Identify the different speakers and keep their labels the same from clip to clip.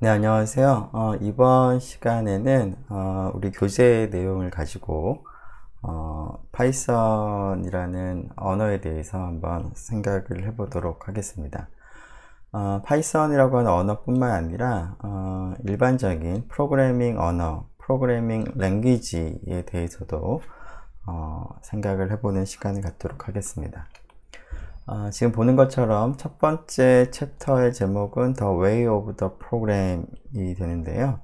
Speaker 1: 네, 안녕하세요. 이번 시간에는 우리 교재 내용을 가지고 파이썬이라는 언어에 대해서 한번 생각을 해보도록 하겠습니다. 파이썬이라고 하는 언어뿐만 아니라 일반적인 프로그래밍 언어, 프로그래밍 랭귀지에 대해서도 생각을 해보는 시간을 갖도록 하겠습니다. 지금 보는 것처럼 첫 번째 챕터의 제목은 The Way of the Program이 되는데요.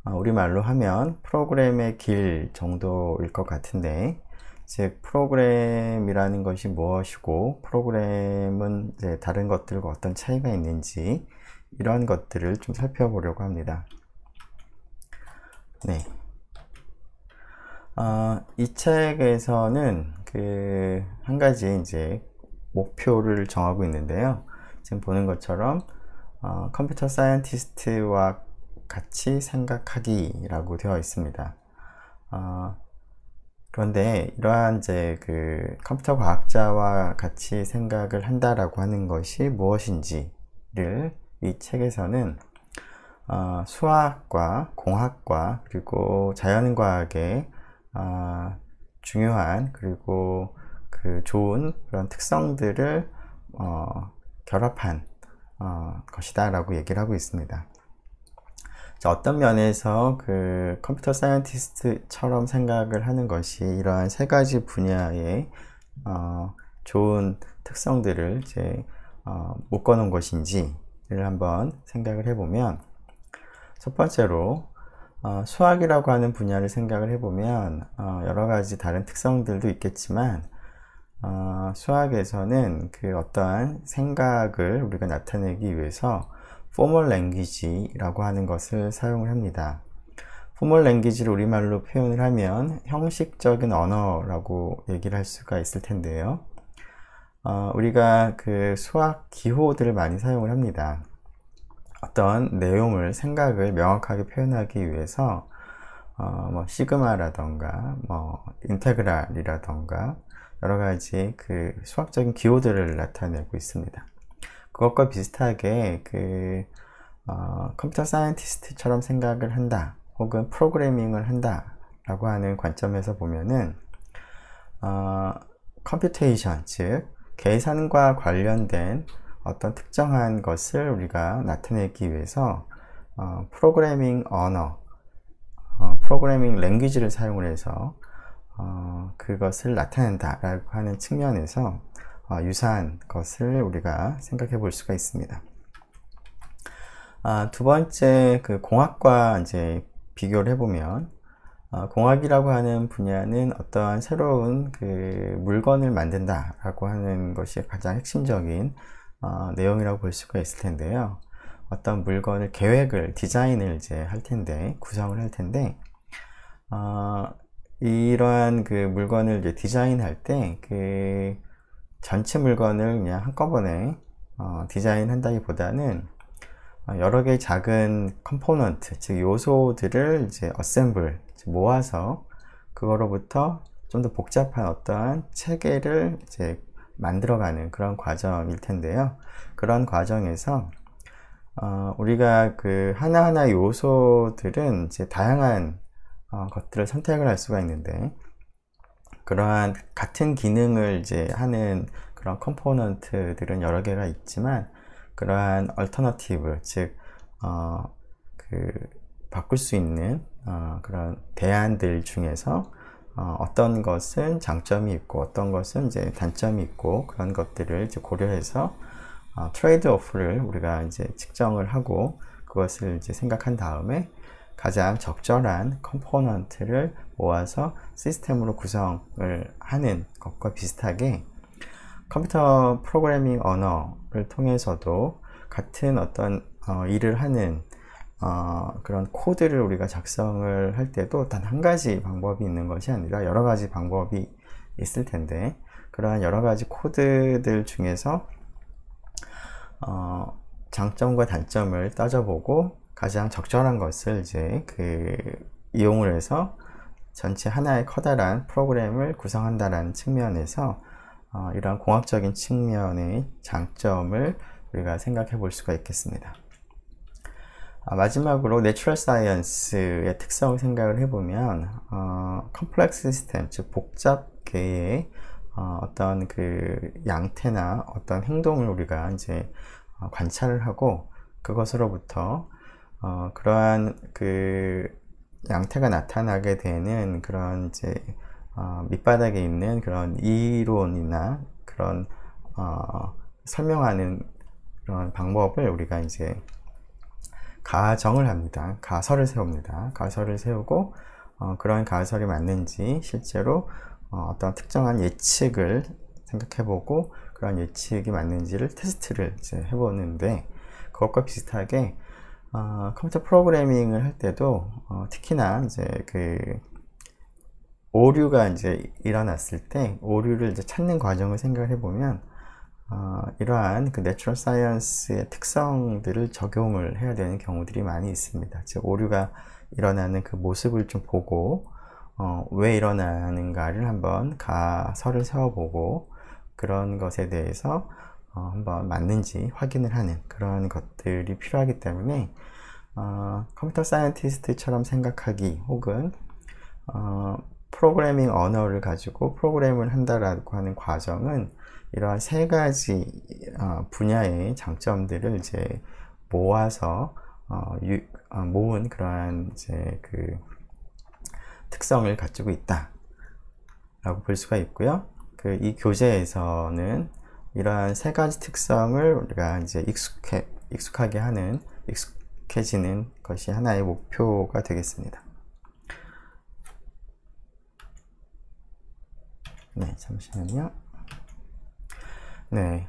Speaker 1: 우리말로 하면 프로그램의 길 정도일 것 같은데, 즉 프로그램이라는 것이 무엇이고 프로그램은 이제 다른 것들과 어떤 차이가 있는지 이런 것들을 좀 살펴보려고 합니다. 네. 이 책에서는 그 한 가지 이제 목표를 정하고 있는데요. 지금 보는 것처럼 컴퓨터 사이언티스트와 같이 생각하기라고 되어 있습니다. 그런데 이러한 이제 그 컴퓨터 과학자와 같이 생각을 한다라고 하는 것이 무엇인지를 이 책에서는 수학과 공학과 그리고 자연과학의 중요한 그리고 그 좋은 그런 특성들을 결합한 것이다 라고 얘기를 하고 있습니다. 자, 어떤 면에서 그 컴퓨터 사이언티스트처럼 생각을 하는 것이 이러한 세 가지 분야의 좋은 특성들을 이제 묶어 놓은 것인지를 한번 생각을 해보면, 첫 번째로 수학이라고 하는 분야를 생각을 해보면 여러 가지 다른 특성들도 있겠지만 수학에서는 그 어떠한 생각을 우리가 나타내기 위해서 포멀 랭귀지라고 하는 것을 사용을 합니다. 포멀 랭귀지를 우리말로 표현을 하면 형식적인 언어라고 얘기를 할 수가 있을 텐데요. 우리가 그 수학 기호들을 많이 사용을 합니다. 어떤 내용을, 생각을 명확하게 표현하기 위해서 뭐 시그마라던가 뭐 인테그랄이라던가 여러 가지 그 수학적인 기호들을 나타내고 있습니다. 그것과 비슷하게 그 컴퓨터 사이언티스트처럼 생각을 한다 혹은 프로그래밍을 한다 라고 하는 관점에서 보면은 컴퓨테이션, 즉 계산과 관련된 어떤 특정한 것을 우리가 나타내기 위해서 프로그래밍 언어, 프로그래밍 랭귀지를 사용을 해서 그것을 나타낸다 라고 하는 측면에서 유사한 것을 우리가 생각해 볼 수가 있습니다. 두 번째, 그 공학과 이제 비교를 해보면 공학이라고 하는 분야는 어떠한 새로운 그 물건을 만든다 라고 하는 것이 가장 핵심적인 내용이라고 볼 수가 있을 텐데요. 어떤 물건을 계획을, 디자인을 이제 할 텐데, 구성을 할 텐데, 이러한 그 물건을 이제 디자인할 때 그 전체 물건을 그냥 한꺼번에 디자인한다기보다는 여러 개의 작은 컴포넌트, 즉 요소들을 이제 어셈블, 모아서 그거로부터 좀 더 복잡한 어떠한 체계를 이제 만들어가는 그런 과정일 텐데요. 그런 과정에서 우리가 그 하나하나 요소들은 이제 다양한 것들을 선택을 할 수가 있는데, 그러한 같은 기능을 이제 하는 그런 컴포넌트들은 여러 개가 있지만, 그러한 얼터너티브, 즉 그 바꿀 수 있는 그런 대안들 중에서 어떤 것은 장점이 있고 어떤 것은 이제 단점이 있고, 그런 것들을 이제 고려해서 트레이드 오프를 우리가 이제 측정을 하고 그것을 이제 생각한 다음에 가장 적절한 컴포넌트를 모아서 시스템으로 구성을 하는 것과 비슷하게 컴퓨터 프로그래밍 언어를 통해서도 같은 어떤 일을 하는 그런 코드를 우리가 작성을 할 때도 단 한 가지 방법이 있는 것이 아니라 여러 가지 방법이 있을 텐데, 그러한 여러 가지 코드들 중에서 장점과 단점을 따져보고 가장 적절한 것을 이제 그 이용을 해서 전체 하나의 커다란 프로그램을 구성한다는 측면에서 이러한 공학적인 측면의 장점을 우리가 생각해 볼 수가 있겠습니다. 마지막으로 내추럴 사이언스의 특성을 생각을 해보면 컴플렉스 시스템, 즉 복잡계의 어떤 그 양태나 어떤 행동을 우리가 이제 관찰을 하고 그것으로부터 그러한 그 양태가 나타나게 되는 그런 이제 밑바닥에 있는 그런 이론이나 그런 설명하는 그런 방법을 우리가 이제 가정을 합니다. 가설을 세웁니다. 가설을 세우고 그런 가설이 맞는지 실제로 어떤 특정한 예측을 생각해보고 그런 예측이 맞는지를 테스트를 이제 해보는데 그것과 비슷하게 컴퓨터 프로그래밍을 할 때도 특히나 이제 그 오류가 이제 일어났을 때 오류를 이제 찾는 과정을 생각을 해보면 이러한 그 내추럴 사이언스의 특성들을 적용을 해야 되는 경우들이 많이 있습니다. 즉 오류가 일어나는 그 모습을 좀 보고 왜 일어나는가를 한번 가설을 세워보고 그런 것에 대해서 한번 맞는지 확인을 하는 그런 것들이 필요하기 때문에 컴퓨터 사이언티스트처럼 생각하기 혹은 프로그래밍 언어를 가지고 프로그램을 한다라고 하는 과정은 이러한 세 가지 분야의 장점들을 이제 모아서 모은 그러한 이제 그 특성을 가지고 있다라고 볼 수가 있고요. 이 교재에서는 이러한 세 가지 특성을 우리가 이제 익숙하게 하는 익숙해지는 것이 하나의 목표가 되겠습니다. 네, 잠시만요. 네,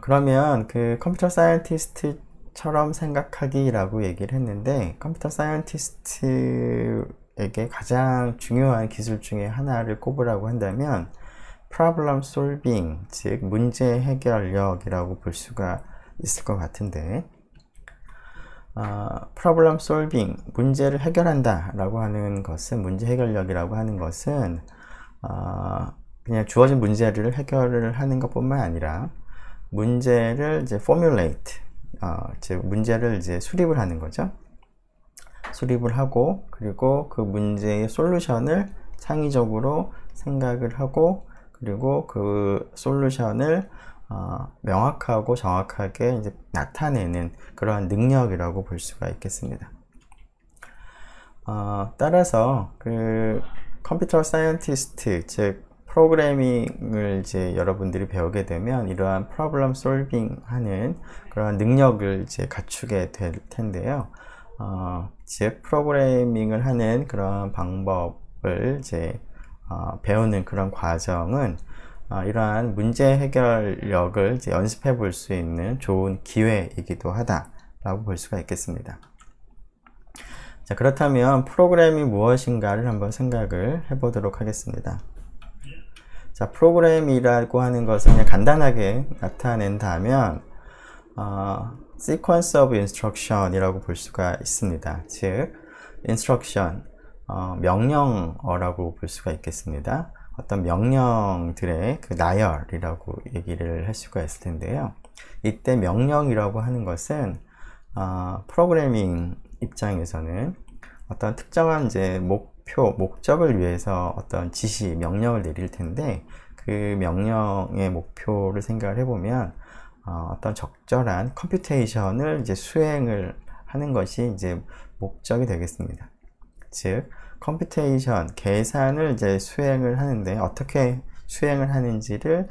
Speaker 1: 그러면 그 컴퓨터 사이언티스트처럼 생각하기라고 얘기를 했는데 컴퓨터 사이언티스트에게 가장 중요한 기술 중에 하나를 꼽으라고 한다면 problem solving, 즉 문제 해결력이라고 볼 수가 있을 것 같은데 problem solving, 문제를 해결한다 라고 하는 것은 문제 해결력이라고 하는 것은 그냥 주어진 문제를 해결을 하는 것뿐만 아니라 문제를 이제 formulate, 즉 문제를 이제 수립을 하는 거죠. 수립을 하고 그리고 그 문제의 솔루션을 창의적으로 생각을 하고 그리고 그 솔루션을 명확하고 정확하게 이제 나타내는 그러한 능력이라고 볼 수가 있겠습니다. 따라서 그 컴퓨터 사이언티스트, 즉 프로그래밍을 이제 여러분들이 배우게 되면 이러한 프로블럼 솔빙 하는 그런 능력을 이제 갖추게 될 텐데요. 즉 프로그래밍을 하는 그런 방법을 이제 배우는 그런 과정은 이러한 문제 해결력을 이제 연습해 볼 수 있는 좋은 기회이기도 하다라고 볼 수가 있겠습니다. 자, 그렇다면 프로그램이 무엇인가를 한번 생각을 해보도록 하겠습니다. 자, 프로그램이라고 하는 것을 그냥 간단하게 나타낸다면 sequence of instruction 이라고 볼 수가 있습니다. 즉 instruction, 명령어라고 볼 수가 있겠습니다. 어떤 명령들의 그 나열이라고 얘기를 할 수가 있을 텐데요. 이때 명령이라고 하는 것은 프로그래밍 입장에서는 어떤 특정한 이제 목적을 위해서 어떤 지시, 명령을 내릴 텐데 그 명령의 목표를 생각을 해보면 어떤 적절한 컴퓨테이션을 이제 수행을 하는 것이 이제 목적이 되겠습니다. 즉 컴퓨테이션, 계산을 이제 수행을 하는데 어떻게 수행을 하는지를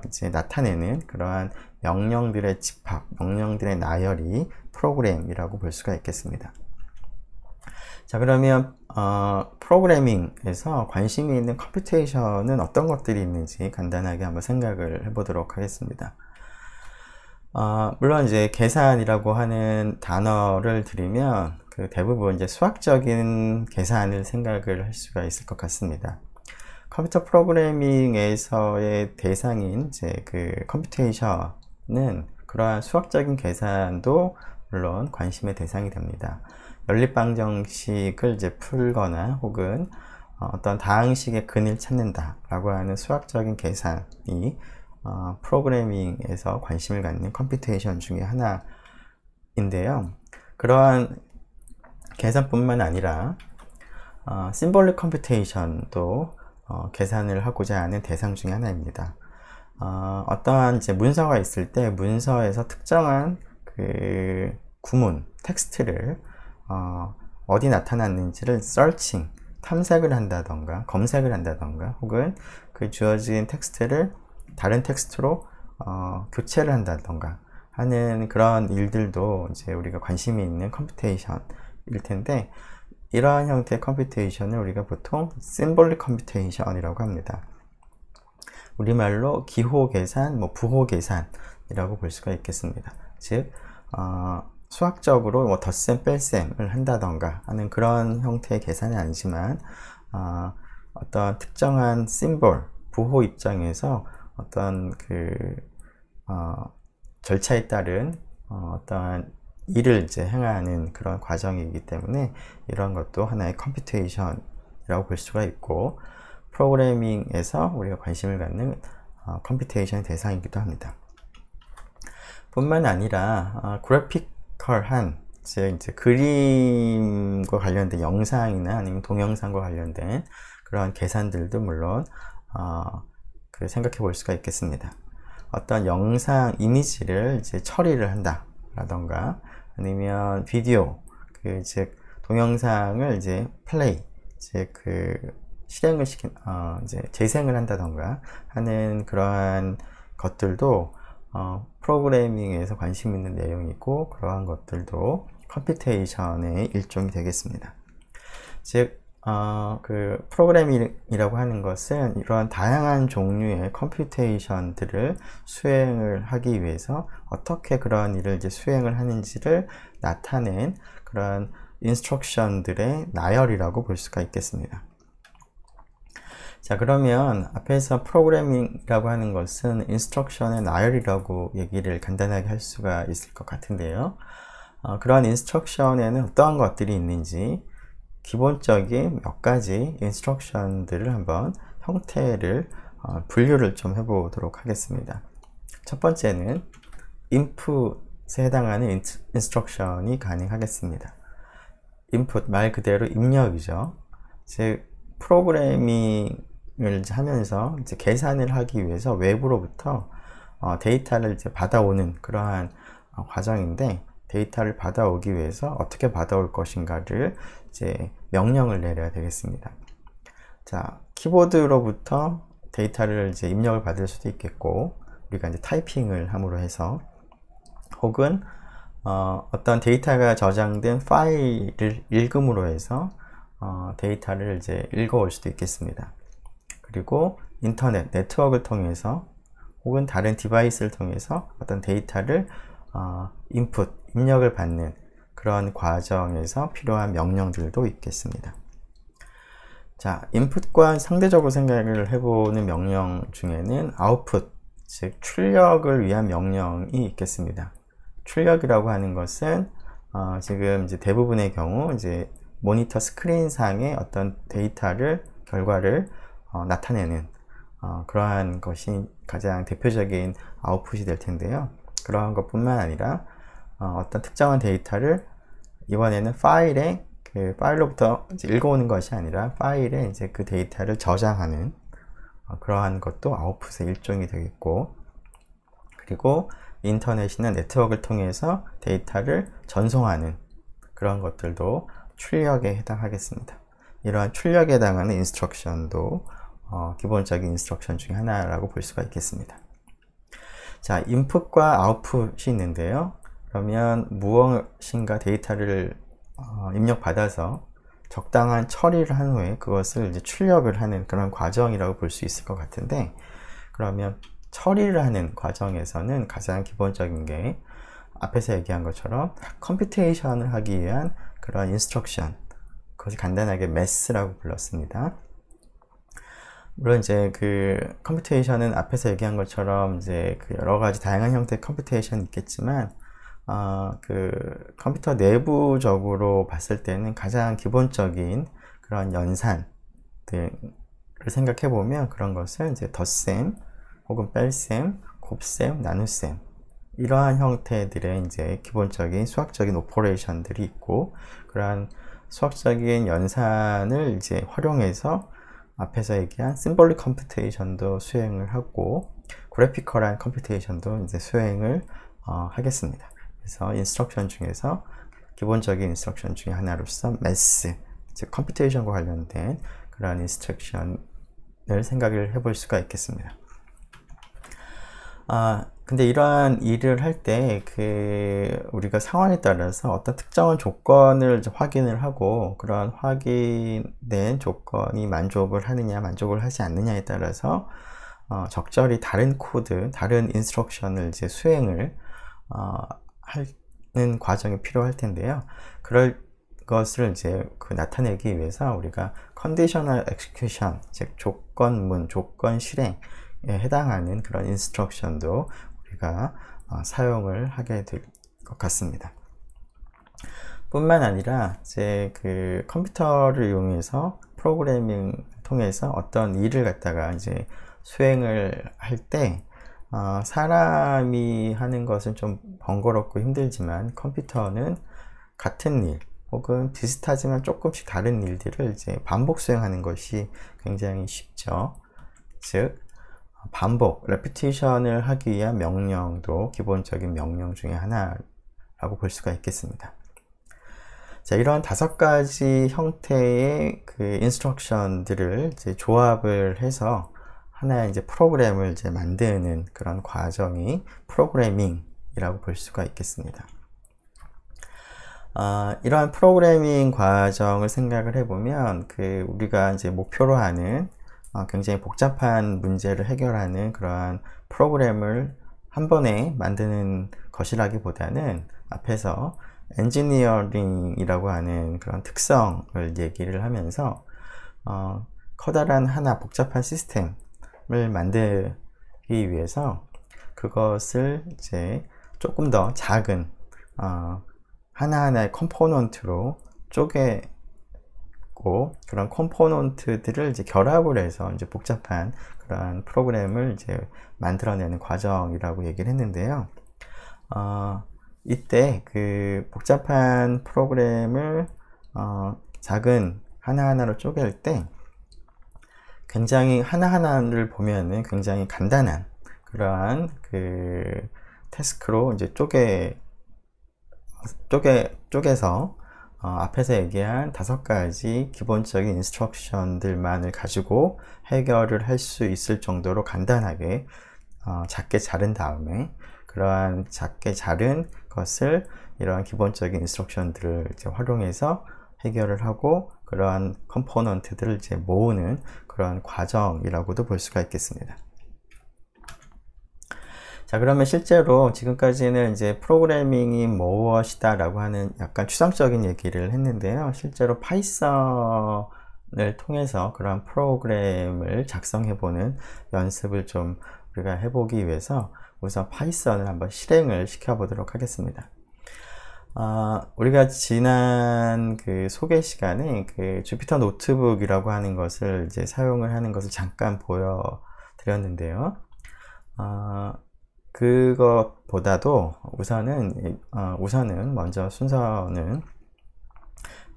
Speaker 1: 이제 나타내는 그러한 명령들의 집합, 명령들의 나열이 프로그램이라고 볼 수가 있겠습니다. 자, 그러면 프로그래밍에서 관심이 있는 컴퓨테이션은 어떤 것들이 있는지 간단하게 한번 생각을 해보도록 하겠습니다. 물론 이제 계산이라고 하는 단어를 들으면 그 대부분 이제 수학적인 계산을 생각을 할 수가 있을 것 같습니다. 컴퓨터 프로그래밍에서의 대상인 이제 그 컴퓨테이션은 그러한 수학적인 계산도 물론 관심의 대상이 됩니다. 연립방정식을 이제 풀거나 혹은 어떤 다항식의 근을 찾는다 라고 하는 수학적인 계산이 프로그래밍에서 관심을 갖는 컴퓨테이션 중에 하나인데요. 그러한 계산뿐만 아니라 심볼릭 컴퓨테이션도 계산을 하고자 하는 대상 중에 하나입니다. 어떠한 이제 문서가 있을 때 문서에서 특정한 그 구문, 텍스트를 어디 나타났는지를 서칭, 탐색을 한다던가 검색을 한다던가 혹은 그 주어진 텍스트를 다른 텍스트로 교체를 한다던가 하는 그런 일들도 이제 우리가 관심이 있는 컴퓨테이션일 텐데, 이러한 형태의 컴퓨테이션을 우리가 보통 심볼릭 컴퓨테이션이라고 합니다. 우리말로 기호 계산, 부호 계산이라고 볼 수가 있겠습니다. 즉 수학적으로 덧셈 뺄셈을 한다던가 하는 그런 형태의 계산이 아니지만 어떤 특정한 심볼, 부호 입장에서 어떤 절차에 따른 어떠한 일을 이제 행하는 그런 과정이기 때문에 이런 것도 하나의 컴퓨테이션이라고 볼 수가 있고, 프로그래밍에서 우리가 관심을 갖는 컴퓨테이션 대상이기도 합니다. 뿐만 아니라 그래피컬한 이제 그림과 관련된 영상이나 아니면 동영상과 관련된 그런 계산들도 물론 생각해 볼 수가 있겠습니다. 어떤 영상 이미지를 이제 처리를 한다 라던가 아니면 비디오 즉 동영상을 이제 플레이 실행을 이제 재생을 한다던가 하는 그러한 것들도 프로그래밍에서 관심 있는 내용이고, 그러한 것들도 컴퓨테이션의 일종이 되겠습니다. 즉 프로그래밍이라고 하는 것은 이러한 다양한 종류의 컴퓨테이션들을 수행을 하기 위해서 어떻게 그러한 일을 이제 수행을 하는지를 나타낸 그런 인스트럭션들의 나열이라고 볼 수가 있겠습니다. 자, 그러면 앞에서 프로그래밍이라고 하는 것은 인스트럭션의 나열이라고 얘기를 간단하게 할 수가 있을 것 같은데요. 그러한 인스트럭션에는 어떠한 것들이 있는지 기본적인 몇 가지 인스트럭션들을 한번 형태를 분류를 좀 해보도록 하겠습니다. 첫 번째는 input에 해당하는 인스트럭션이 가능하겠습니다. input 말 그대로 입력이죠. 즉 프로그래밍을 하면서 이제 계산을 하기 위해서 외부로부터 데이터를 이제 받아오는 그러한 과정인데, 데이터를 받아오기 위해서 어떻게 받아올 것인가를 이제 명령을 내려야 되겠습니다. 자, 키보드로부터 데이터를 이제 입력을 받을 수도 있겠고, 우리가 이제 타이핑을 함으로 해서, 혹은 어떤 데이터가 저장된 파일을 읽음으로 해서 데이터를 이제 읽어올 수도 있겠습니다. 그리고 인터넷, 네트워크를 통해서 혹은 다른 디바이스를 통해서 어떤 데이터를 입력을 받는 그런 과정에서 필요한 명령들도 있겠습니다. 자, 인풋과 상대적으로 생각을 해보는 명령 중에는 아웃풋, 즉 출력을 위한 명령이 있겠습니다. 출력이라고 하는 것은 지금 이제 대부분의 경우 이제 모니터 스크린상의 어떤 결과를 나타내는 그러한 것이 가장 대표적인 아웃풋이 될 텐데요. 그러한 것뿐만 아니라 어떤 특정한 데이터를 이번에는 파일로부터 읽어오는 것이 아니라 파일에 이제 그 데이터를 저장하는 그러한 것도 아웃풋의 일종이 되겠고, 그리고 인터넷이나 네트워크를 통해서 데이터를 전송하는 그런 것들도 출력에 해당하겠습니다. 이러한 출력에 해당하는 인스트럭션도 기본적인 인스트럭션 중에 하나라고 볼 수가 있겠습니다. 자, 인풋과 아웃풋이 있는데요. 그러면 무엇인가 데이터를 입력받아서 적당한 처리를 한 후에 그것을 이제 출력을 하는 그런 과정이라고 볼 수 있을 것 같은데, 그러면 처리를 하는 과정에서는 가장 기본적인 게 앞에서 얘기한 것처럼 컴퓨테이션을 하기 위한 그런 인스트럭션, 그것을 간단하게 매스라고 불렀습니다. 물론 이제 컴퓨테이션은 앞에서 얘기한 것처럼 이제 여러 가지 다양한 형태의 컴퓨테이션이 있겠지만, 컴퓨터 내부적으로 봤을 때는 가장 기본적인 그런 연산들을 생각해 보면 그런 것은 이제 덧셈, 혹은 뺄셈, 곱셈, 나눗셈, 이러한 형태들의 이제 기본적인 수학적인 오퍼레이션들이 있고, 그러한 수학적인 연산을 이제 활용해서 앞에서 얘기한 심볼릭 컴퓨테이션도 수행을 하고, 그래피컬한 컴퓨테이션도 이제 수행을 하겠습니다. 그래서 인스트럭션 중에서 기본적인 인스트럭션 중에 하나로서 매스, 즉 컴퓨테이션과 관련된 그러한 인스트럭션을 생각을 해볼 수가 있겠습니다. 근데 이러한 일을 할 때 우리가 상황에 따라서 어떤 특정한 조건을 확인을 하고, 그러한 확인된 조건이 만족을 하느냐 만족을 하지 않느냐에 따라서 적절히 다른 코드, 다른 인스트럭션을 이제 수행을 하는 과정이 필요할 텐데요. 그럴 것을 이제 나타내기 위해서 우리가 컨디셔널 엑스큐션, 즉 조건문, 조건 실행에 해당하는 그런 인스트럭션도 우리가 사용을 하게 될 것 같습니다. 뿐만 아니라 이제 컴퓨터를 이용해서 프로그래밍 통해서 어떤 일을 갖다가 이제 수행을 할 때 사람이 하는 것은 좀 번거롭고 힘들지만, 컴퓨터는 같은 일 혹은 비슷하지만 조금씩 다른 일들을 이제 반복 수행하는 것이 굉장히 쉽죠. 즉 반복, 레피티션을 하기 위한 명령도 기본적인 명령 중에 하나라고 볼 수가 있겠습니다. 자, 이런 5가지 형태의 인스트럭션들을 이제 조합을 해서 하나의 이제 프로그램을 이제 만드는 그런 과정이 프로그래밍이라고 볼 수가 있겠습니다. 이러한 프로그래밍 과정을 생각을 해보면, 우리가 이제 목표로 하는 굉장히 복잡한 문제를 해결하는 그러한 프로그램을 한 번에 만드는 것이라기보다는 앞에서 엔지니어링이라고 하는 그런 특성을 얘기를 하면서 커다란 하나 복잡한 시스템을 만들기 위해서 그것을 이제 조금 더 작은 하나하나의 컴포넌트로 쪼개고, 그런 컴포넌트들을 이제 결합을 해서 이제 복잡한 그런 프로그램을 이제 만들어내는 과정이라고 얘기를 했는데요. 이때 복잡한 프로그램을 작은 하나하나로 쪼갤 때 굉장히 하나하나를 보면은 굉장히 간단한 그러한 태스크로 이제 쪼개서 앞에서 얘기한 5가지 기본적인 인스트럭션들만을 가지고 해결을 할 수 있을 정도로 간단하게 작게 자른 다음에, 그러한 작게 자른 것을 이러한 기본적인 인스트럭션들을 이제 활용해서 해결을 하고, 그러한 컴포넌트들을 이제 모으는 그러한 과정이라고도 볼 수가 있겠습니다. 자, 그러면 실제로 지금까지는 이제 프로그래밍이 무엇이다 라고 하는 약간 추상적인 얘기를 했는데요. 실제로 파이썬을 통해서 그런 프로그램을 작성해보는 연습을 좀 우리가 해보기 위해서 우선 파이썬을 한번 실행을 시켜보도록 하겠습니다. 우리가 지난 소개 시간에 주피터 노트북이라고 하는 것을 이제 사용을 하는 것을 잠깐 보여드렸는데요. 그것보다도 우선은 먼저 순서는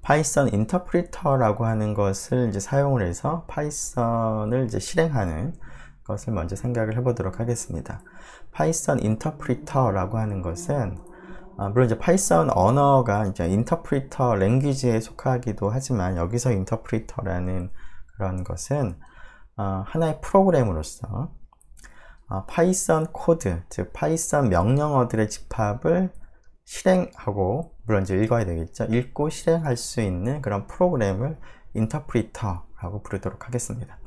Speaker 1: 파이썬 인터프리터라고 하는 것을 이제 사용을 해서 파이썬을 이제 실행하는 것을 먼저 생각을 해보도록 하겠습니다. 파이썬 인터프리터라고 하는 것은 물론 이제 파이썬 언어가 이제 인터프리터 랭귀지에 속하기도 하지만, 여기서 인터프리터라는 그런 것은 하나의 프로그램으로서 파이썬 코드, 즉 파이썬 명령어들의 집합을 실행하고, 물론 이제 읽어야 되겠죠. 읽고 실행할 수 있는 그런 프로그램을 인터프리터라고 부르도록 하겠습니다.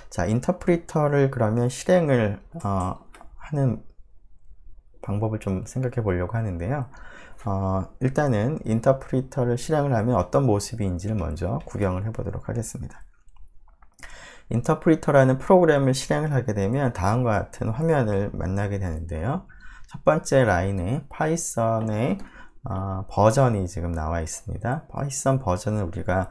Speaker 1: 자, 인터프리터를 그러면 실행을 하는 방법을 좀 생각해 보려고 하는데요. 일단은 인터프리터를 실행을 하면 어떤 모습인지를 먼저 구경을 해 보도록 하겠습니다. 인터프리터라는 프로그램을 실행을 하게 되면 다음과 같은 화면을 만나게 되는데요. 첫 번째 라인에 파이썬의 버전이 지금 나와 있습니다. 파이썬 버전을 우리가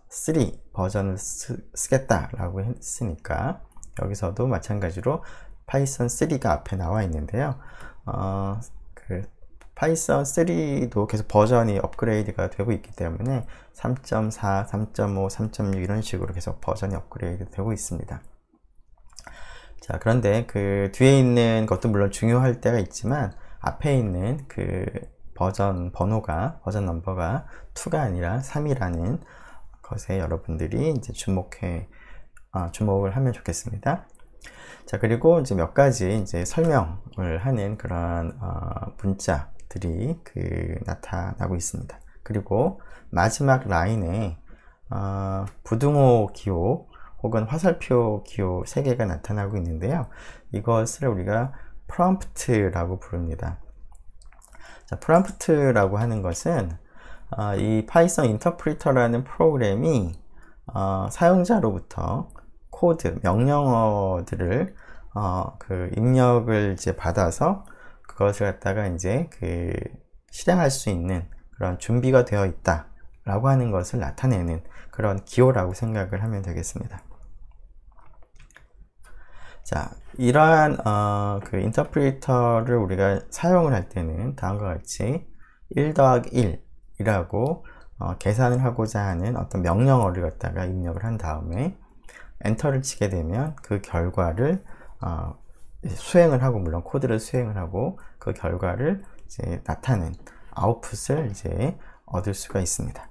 Speaker 1: 3 버전을 쓰겠다라고 했으니까 여기서도 마찬가지로 파이썬 3가 앞에 나와 있는데요. 그 파이썬 3도 계속 버전이 업그레이드가 되고 있기 때문에 3.4, 3.5, 3.6 이런 식으로 계속 버전이 업그레이드 되고 있습니다. 자, 그런데 그 뒤에 있는 것도 물론 중요할 때가 있지만 앞에 있는 그 버전 버전 넘버가 2가 아니라 3이라는 것에 여러분들이 이제 주목을 하면 좋겠습니다. 자, 그리고 이제 몇 가지 이제 설명을 하는 그런 문자들이 나타나고 있습니다. 그리고 마지막 라인에 부등호 기호 혹은 화살표 기호 3개가 나타나고 있는데요. 이것을 우리가 프롬프트라고 부릅니다. 자, 프롬프트라고 하는 것은 이 파이썬 인터프리터라는 프로그램이 사용자로부터 코드, 명령어들을 그 입력을 이제 받아서 그것을 갖다가 이제 실행할 수 있는 그런 준비가 되어 있다 라고 하는 것을 나타내는 그런 기호라고 생각을 하면 되겠습니다. 자, 이러한 그 인터프리터를 우리가 사용을 할 때는 다음과 같이 1 더하기 1이라고 계산을 하고자 하는 어떤 명령어를 갖다가 입력을 한 다음에 엔터를 치게 되면 그 결과를 수행을 하고, 물론 코드를 수행을 하고 그 결과를 이제 나타낸 아웃풋을 이제 얻을 수가 있습니다.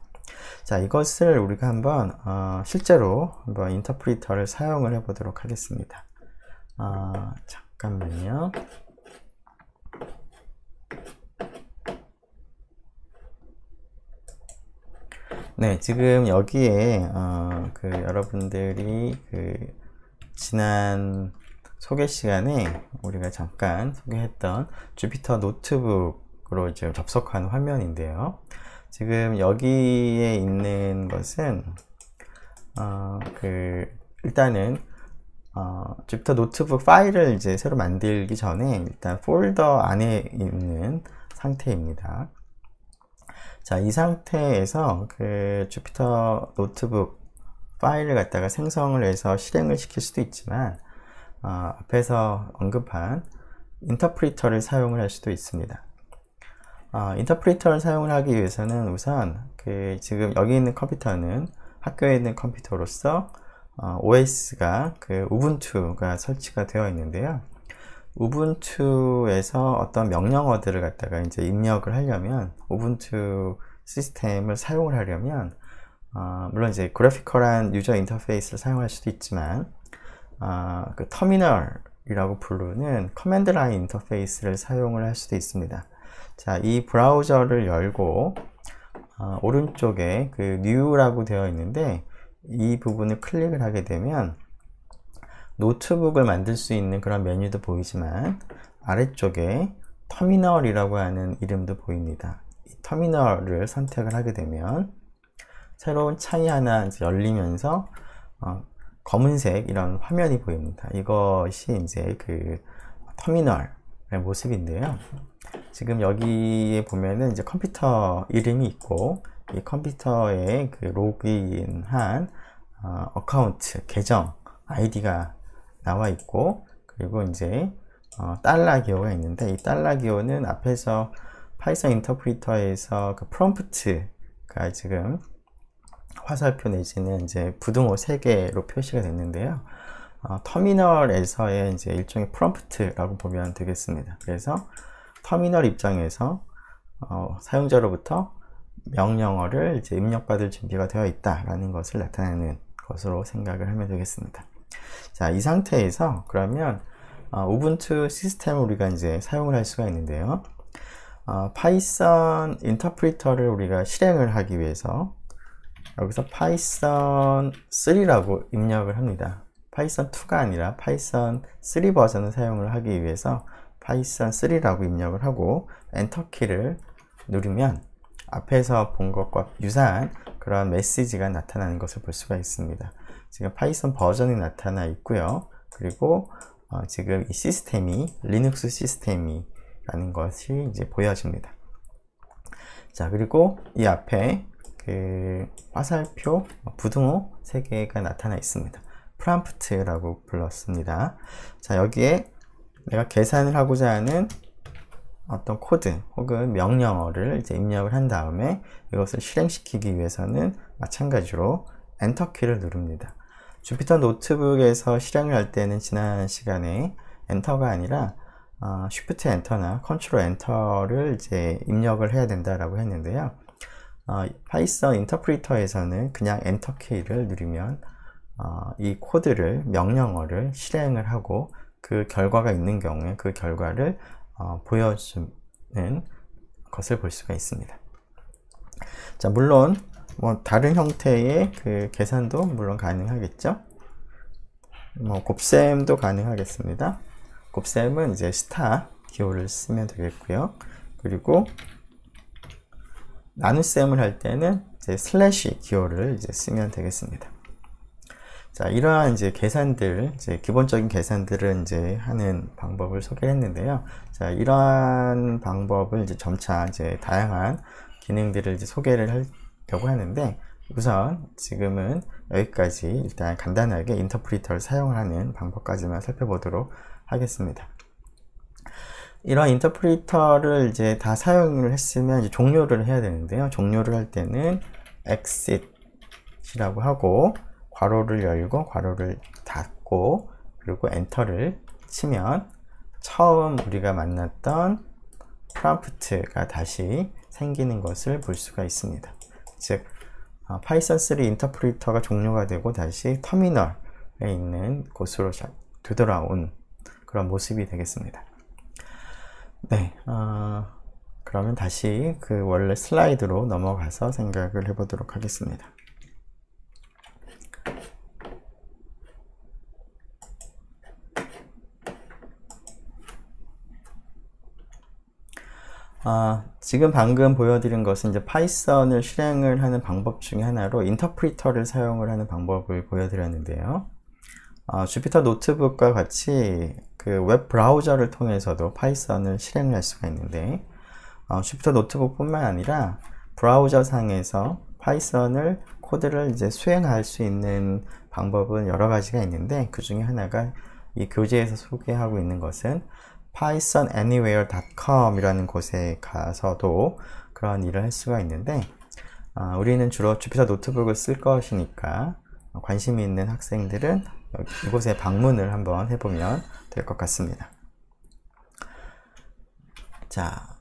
Speaker 1: 자, 이것을 우리가 한번 실제로 한번 인터프리터를 사용을 해 보도록 하겠습니다. 잠깐만요. 네, 지금 여기에 여러분들이 지난 소개 시간에 우리가 잠깐 소개했던 주피터 노트북으로 지금 접속한 화면인데요. 지금 여기에 있는 것은 일단은 주피터 노트북 파일을 이제 새로 만들기 전에 일단 폴더 안에 있는 상태입니다. 자, 이 상태에서 주피터 노트북 파일을 갖다가 생성을 해서 실행을 시킬 수도 있지만 앞에서 언급한 인터프리터를 사용을 할 수도 있습니다. 인터프리터를 사용을 하기 위해서는 우선 지금 여기 있는 컴퓨터는 학교에 있는 컴퓨터로서 OS가 우분투가 설치가 되어 있는데요. 우분투에서 어떤 명령어들을 갖다가 이제 입력을 하려면, 우분투 시스템을 사용을 하려면 물론 이제 그래피컬한 유저 인터페이스를 사용할 수도 있지만 터미널이라고 부르는 커맨드 라인 인터페이스를 사용을 할 수도 있습니다. 자, 이 브라우저를 열고 오른쪽에 New라고 되어 있는데 이 부분을 클릭을 하게 되면 노트북을 만들 수 있는 그런 메뉴도 보이지만 아래쪽에 터미널이라고 하는 이름도 보입니다. 이 터미널을 선택을 하게 되면 새로운 창이 하나 이제 열리면서 검은색 이런 화면이 보입니다. 이것이 이제 터미널의 모습인데요. 지금 여기에 보면은 이제 컴퓨터 이름이 있고 이 컴퓨터에 로그인한 어카운트, 계정 아이디가 나와 있고, 그리고 이제 달러 기호가 있는데 이 달러 기호는 앞에서 파이썬 인터프리터에서 프롬프트가 지금 화살표 내지는 이제 부등호 3개로 표시가 됐는데요. 터미널에서의 이제 일종의 프롬프트라고 보면 되겠습니다. 그래서 터미널 입장에서 사용자로부터 명령어를 이제 입력받을 준비가 되어 있다라는 것을 나타내는 것으로 생각을 하면 되겠습니다. 자, 이 상태에서 그러면 우분투 시스템을 우리가 이제 사용을 할 수가 있는데요. 파이썬 인터프리터를 우리가 실행을 하기 위해서 여기서 파이썬 3라고 입력을 합니다. 파이썬 2가 아니라 파이썬 3 버전을 사용을 하기 위해서 파이썬 3라고 입력을 하고 엔터키를 누르면 앞에서 본 것과 유사한 그런 메시지가 나타나는 것을 볼 수가 있습니다. 지금 파이썬 버전이 나타나 있고요. 그리고 지금 이 시스템이 리눅스 시스템이라는 것이 이제 보여집니다. 자, 그리고 이 앞에 화살표, 부등호 3개가 나타나 있습니다. 프롬프트라고 불렀습니다. 자, 여기에 내가 계산을 하고자 하는 어떤 코드 혹은 명령어를 이제 입력을 한 다음에 이것을 실행시키기 위해서는 마찬가지로 엔터키를 누릅니다. 주피터 노트북에서 실행을 할 때는 지난 시간에 엔터가 아니라 쉬프트 엔터나 컨트롤 엔터를 이제 입력을 해야 된다라고 했는데요. 파이썬 인터프리터에서는 그냥 엔터 키를 누르면 이 코드를 명령어를 실행을 하고 그 결과가 있는 경우에 그 결과를 보여주는 것을 볼 수가 있습니다. 자, 물론 뭐 다른 형태의 그 계산도 물론 가능하겠죠. 뭐 곱셈도 가능하겠습니다. 곱셈은 이제 스타 기호를 쓰면 되겠고요. 그리고 나눗셈을 할 때는 이제 슬래시 기호를 이제 쓰면 되겠습니다. 자, 이러한 이제 계산들, 이제 기본적인 계산들을 이제 하는 방법을 소개했는데요. 자, 이러한 방법을 이제 점차 이제 다양한 기능들을 이제 소개를 하려고 하는데, 우선 지금은 여기까지 일단 간단하게 인터프리터를 사용하는 방법까지만 살펴보도록 하겠습니다. 이런 인터프리터를 이제 다 사용을 했으면 이제 종료를 해야 되는데요. 종료를 할 때는 exit이라고 하고 괄호를 열고 괄호를 닫고 그리고 엔터를 치면 처음 우리가 만났던 프롬프트가 다시 생기는 것을 볼 수가 있습니다. 즉 파이썬 3 인터프리터가 종료가 되고 다시 터미널에 있는 곳으로 되돌아온 그런 모습이 되겠습니다. 네, 그러면 다시 그 원래 슬라이드로 넘어가서 생각을 해보도록 하겠습니다. 지금 방금 보여드린 것은 이제 파이썬을 실행을 하는 방법 중에 하나로 인터프리터를 사용을 하는 방법을 보여드렸는데요. 주피터 노트북과 같이 그 웹 브라우저를 통해서도 파이썬을 실행할 수가 있는데, 주피터 노트북 뿐만 아니라 브라우저 상에서 파이썬을 코드를 이제 수행할 수 있는 방법은 여러 가지가 있는데, 그 중에 하나가 이 교재에서 소개하고 있는 것은 pythonanywhere.com 이라는 곳에 가서도 그런 일을 할 수가 있는데, 우리는 주로 주피터 노트북을 쓸 것이니까 관심이 있는 학생들은 이곳에 방문을 한번 해보면 될 것 같습니다. 자,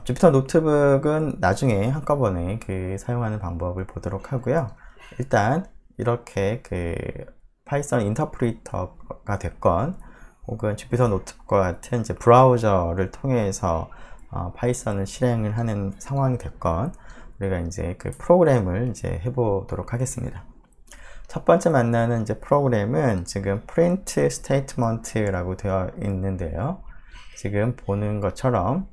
Speaker 1: 주피터 노트북은 나중에 한꺼번에 그 사용하는 방법을 보도록 하고요. 일단 이렇게 그 파이썬 인터프리터가 됐건 혹은 주피터 노트북과 같은 이제 브라우저를 통해서 파이썬을 실행을 하는 상황이 됐건 우리가 이제 그 프로그램을 이제 해보도록 하겠습니다. 첫 번째 만나는 이제 프로그램은 지금 print statement라고 되어 있는데요. 지금 보는 것처럼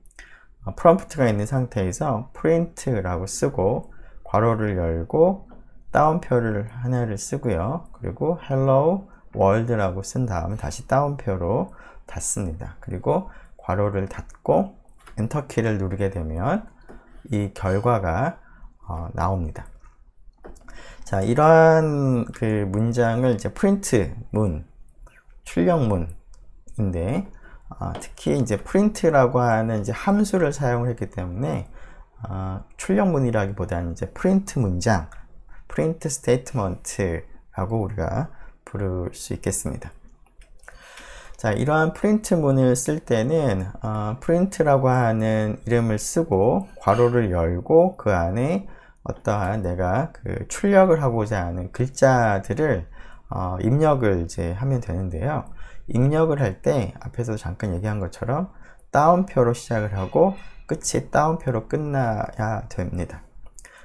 Speaker 1: 프롬프트가 있는 상태에서 print라고 쓰고 괄호를 열고 따옴표를 하나를 쓰고요. 그리고 hello world라고 쓴 다음에 다시 따옴표로 닫습니다. 그리고 괄호를 닫고 엔터 키를 누르게 되면 이 결과가 나옵니다. 자, 이러한 그 문장을 이제 프린트 문, 출력문인데, 특히 이제 프린트라고 하는 이제 함수를 사용을 했기 때문에, 출력문이라기보다는 이제 프린트 문장, 프린트 스테이트먼트라고 우리가 부를 수 있겠습니다. 자, 이러한 프린트문을 쓸 때는, 프린트라고 하는 이름을 쓰고, 괄호를 열고 그 안에 어떠한 내가 그 출력을 하고자 하는 글자들을 입력을 이제 하면 되는데요. 입력을 할 때 앞에서 잠깐 얘기한 것처럼 따옴표로 시작을 하고 끝이 따옴표로 끝나야 됩니다.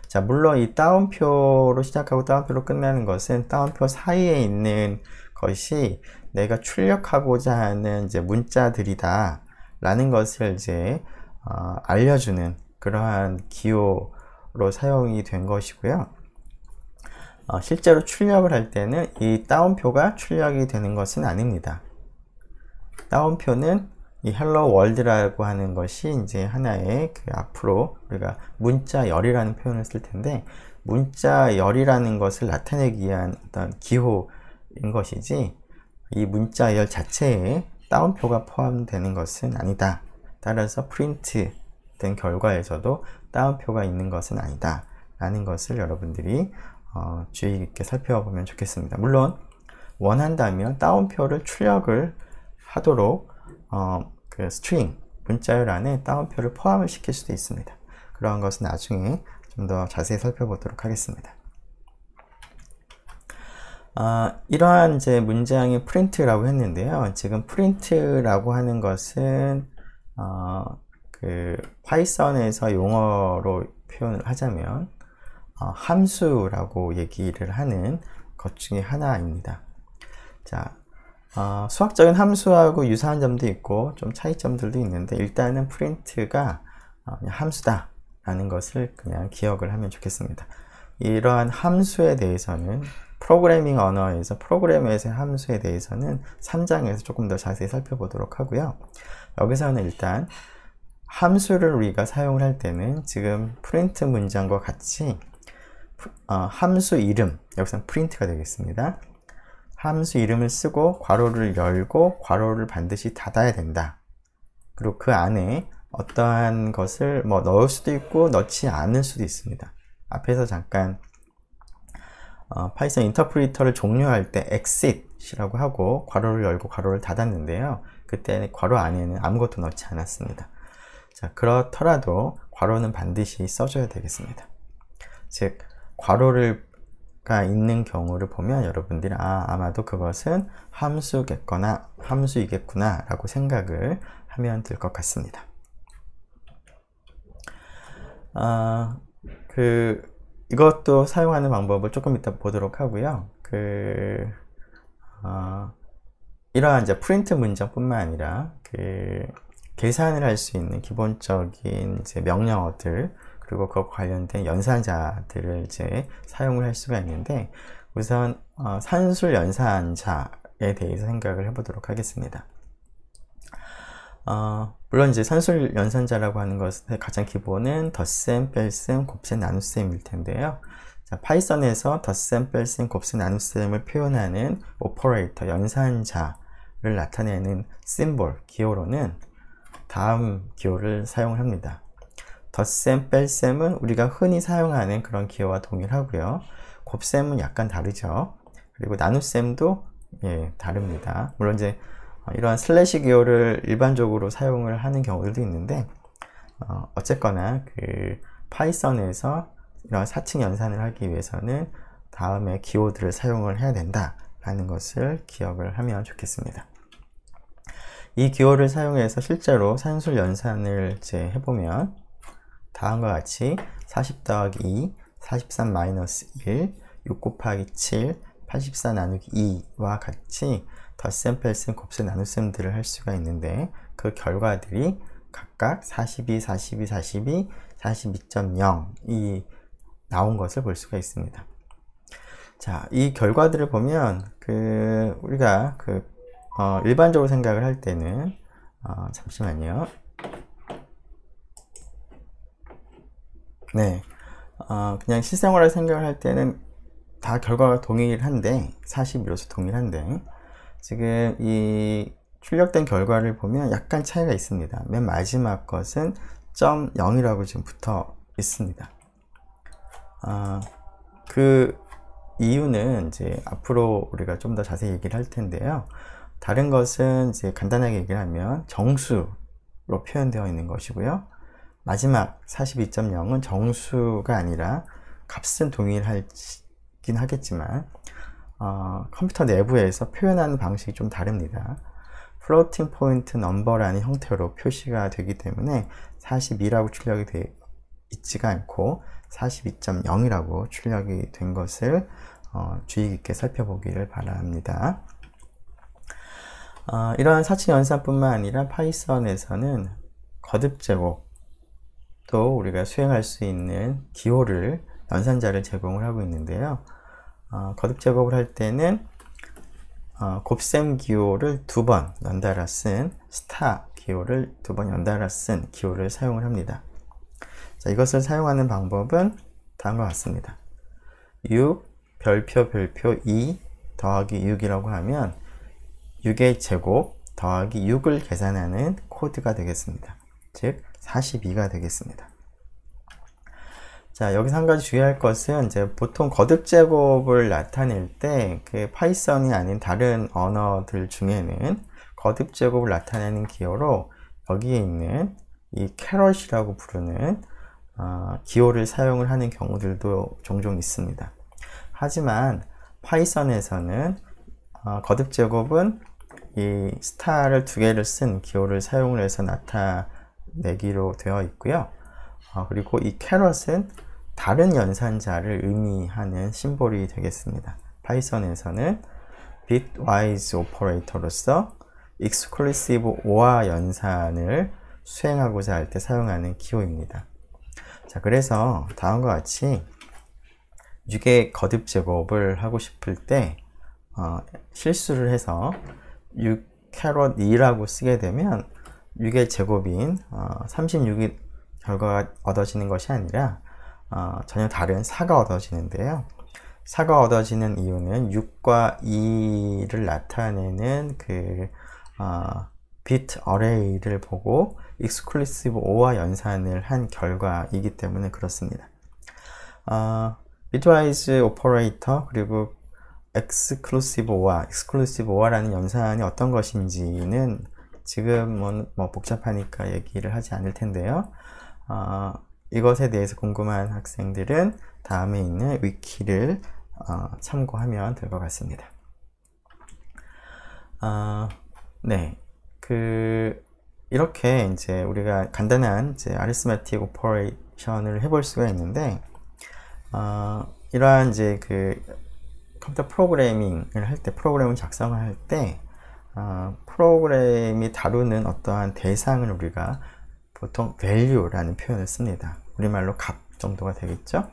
Speaker 1: 자, 물론 이 따옴표로 시작하고 따옴표로 끝나는 것은 따옴표 사이에 있는 것이 내가 출력하고자 하는 이제 문자들이다 라는 것을 이제 알려주는 그러한 기호 로 사용이 된 것이고요. 실제로 출력을 할 때는 이 따옴표가 출력이 되는 것은 아닙니다. 따옴표는 이 hello world라고 하는 것이 이제 하나의 그 앞으로 우리가 문자열이라는 표현을 쓸 텐데, 문자열이라는 것을 나타내기 위한 어떤 기호인 것이지 이 문자열 자체에 따옴표가 포함되는 것은 아니다 따라서 프린트 된 결과에서도 따옴표가 있는 것은 아니다 라는 것을 여러분들이 주의 깊게 살펴보면 좋겠습니다. 물론 원한다면 따옴표를 출력을 하도록 그 스트링 문자열 안에 따옴표를 포함을 시킬 수도 있습니다. 그러한 것은 나중에 좀 더 자세히 살펴보도록 하겠습니다. 이러한 이제 문장이 프린트라고 했는데요. 지금 프린트라고 하는 것은 그 파이썬에서 용어로 표현을 하자면 함수라고 얘기를 하는 것 중에 하나입니다. 자, 수학적인 함수하고 유사한 점도 있고 좀 차이점들도 있는데 일단은 프린트가 그냥 함수다 라는 것을 그냥 기억을 하면 좋겠습니다. 이러한 함수에 대해서는 프로그래밍 언어에서 프로그램에서의 함수에 대해서는 3장에서 조금 더 자세히 살펴보도록 하고요. 여기서는 일단 함수를 우리가 사용을 할 때는 지금 프린트 문장과 같이 함수 이름, 여기서는 프린트가 되겠습니다. 함수 이름을 쓰고 괄호를 열고 괄호를 반드시 닫아야 된다. 그리고 그 안에 어떠한 것을 뭐 넣을 수도 있고 넣지 않을 수도 있습니다. 앞에서 잠깐 파이썬 인터프리터를 종료할 때 exit이라고 하고 괄호를 열고 괄호를 닫았는데요. 그때 괄호 안에는 아무것도 넣지 않았습니다. 자, 그렇더라도 괄호는 반드시 써줘야 되겠습니다. 즉 괄호가 있는 경우를 보면 여러분들이 아마도 그것은 함수이겠구나 라고 생각을 하면 될 것 같습니다. 이것도 사용하는 방법을 조금 이따 보도록 하고요. 이러한 이제 프린트 문장뿐만 아니라 계산을 할 수 있는 기본적인 이제 명령어들 그리고 그와 관련된 연산자들을 이제 사용을 할 수가 있는데 우선 산술 연산자에 대해서 생각을 해보도록 하겠습니다. 물론 이제 산술 연산자라고 하는 것의 가장 기본은 덧셈, 뺄셈, 곱셈, 나눗셈일 텐데요. 자, 파이썬에서 덧셈, 뺄셈, 곱셈, 나눗셈을 표현하는 오퍼레이터, 연산자를 나타내는 심볼, 기호로는 다음 기호를 사용합니다. 덧셈, 뺄셈은 우리가 흔히 사용하는 그런 기호와 동일하고요. 곱셈은 약간 다르죠. 그리고 나눗셈도 다릅니다. 물론 이제 이러한 슬래시 기호를 일반적으로 사용을 하는 경우들도 있는데 어쨌거나 파이썬에서 이런 사칙 연산을 하기 위해서는 다음에 기호들을 사용을 해야 된다라는 것을 기억을 하면 좋겠습니다. 이 기호를 사용해서 실제로 산술 연산을 이제 해보면 다음과 같이 40 더하기 2, 43 마이너스 1, 6 곱하기 7, 84 나누기 2와 같이 덧셈, 뺄셈, 곱셈, 나눗셈들을 할 수가 있는데 그 결과들이 각각 42, 42, 42, 42.0이 나온 것을 볼 수가 있습니다. 자, 이 결과들을 보면 우리가 일반적으로 생각을 할 때는 잠시만요. 네, 그냥 실생활을 생각을 할 때는 다 결과가 동일한데 42로서 동일한데 지금 이 출력된 결과를 보면 약간 차이가 있습니다. 맨 마지막 것은 0.0이라고 지금 붙어 있습니다. 그 이유는 이제 앞으로 우리가 좀 더 자세히 얘기를 할 텐데요. 다른 것은 이제 간단하게 얘기를 하면 정수로 표현되어 있는 것이고요. 마지막 42.0은 정수가 아니라 값은 동일하긴 하겠지만 컴퓨터 내부에서 표현하는 방식이 좀 다릅니다. floating point number라는 형태로 표시가 되기 때문에 42라고 출력이 되어 있지가 않고 42.0이라고 출력이 된 것을 주의 깊게 살펴보기를 바랍니다. 이러한 사칙 연산뿐만 아니라 파이썬에서는 거듭 제곱 또 우리가 수행할 수 있는 기호를 연산자를 제공을 하고 있는데요. 거듭 제곱을 할 때는 곱셈 기호를 2번 연달아 쓴 스타 기호를 2번 연달아 쓴 기호를 사용을 합니다. 자, 이것을 사용하는 방법은 다음과 같습니다. 6 별표 2 더하기 6이라고 하면 6의 제곱 더하기 6을 계산하는 코드가 되겠습니다. 즉 42가 되겠습니다. 자, 여기서 한 가지 주의할 것은 이제 보통 거듭 제곱을 나타낼 때 그 파이썬이 아닌 다른 언어들 중에는 거듭 제곱을 나타내는 기호로 여기에 있는 이 캐럿이라고 부르는 기호를 사용을 하는 경우들도 종종 있습니다. 하지만 파이썬에서는 거듭 제곱은 이 스타를 두 개를 쓴 기호를 사용을 해서 나타내기로 되어 있고요. 그리고 이 캐럿은 다른 연산자를 의미하는 심볼이 되겠습니다. 파이썬에서는 bitwise 오퍼레이터로서 exclusive OR 연산을 수행하고자 할 때 사용하는 기호입니다. 자, 그래서 다음과 같이 6의 거듭 제곱을 하고 싶을 때 실수를 해서 6 캐럿 2라고 쓰게 되면 6의 제곱인 36이 결과가 얻어지는 것이 아니라 전혀 다른 4가 얻어지는데요. 4가 얻어지는 이유는 6과 2를 나타내는 그 bit array를 보고 exclusive OR 연산을 한 결과이기 때문에 그렇습니다. bitwise operator 그리고 exclusive OR라는 연산이 어떤 것인지는 지금은 뭐 복잡하니까 얘기를 하지 않을 텐데요. 이것에 대해서 궁금한 학생들은 다음에 있는 위키를 참고하면 될 것 같습니다. 네, 이렇게 이제 우리가 간단한 이제 arithmetic operation을 해볼 수가 있는데, 이러한 이제 컴퓨터 프로그래밍을 할 때, 프로그램을 작성을 할 때, 프로그램이 다루는 어떠한 대상을 우리가 보통 value라는 표현을 씁니다. 우리말로 값 정도가 되겠죠?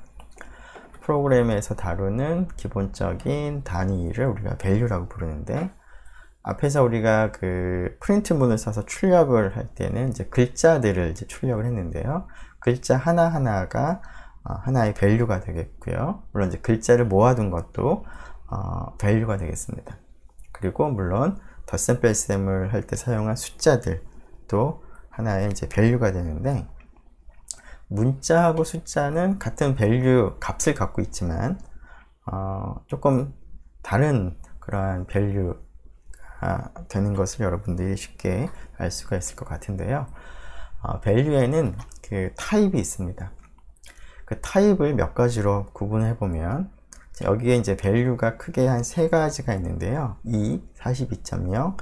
Speaker 1: 프로그램에서 다루는 기본적인 단위를 우리가 value라고 부르는데, 앞에서 우리가 프린트문을 써서 출력을 할 때는 이제 글자들을 이제 출력을 했는데요. 글자 하나하나가 하나의 value가 되겠고요. 물론 이제 글자를 모아둔 것도 value가 되겠습니다. 그리고 물론 덧셈 뺄셈을 할 때 사용한 숫자들도 하나의 이제 value가 되는데, 문자하고 숫자는 같은 value 값을 갖고 있지만 조금 다른 그러한 value가 되는 것을 여러분들이 쉽게 알 수가 있을 것 같은데요. value에는 타입이 있습니다. 그 타입을 몇 가지로 구분해 보면, 여기에 이제 value가 크게 한 세 가지가 있는데요. 2, 42.0,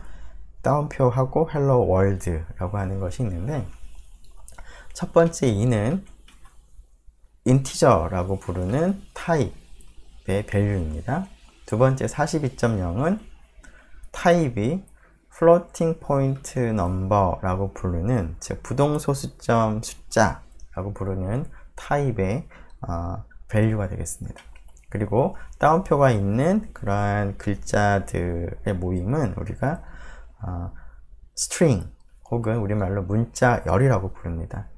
Speaker 1: 따옴표하고 hello world라고 하는 것이 있는데, 첫 번째 2는 integer라고 부르는 타입의 value입니다. 두 번째 42.0은 타입이 floating point number라고 부르는, 즉 부동소수점 숫자라고 부르는 타입의 value가 되겠습니다. 그리고 따옴표가 있는 그러한 글자들의 모임은 우리가 string 혹은 우리말로 문자열이라고 부릅니다.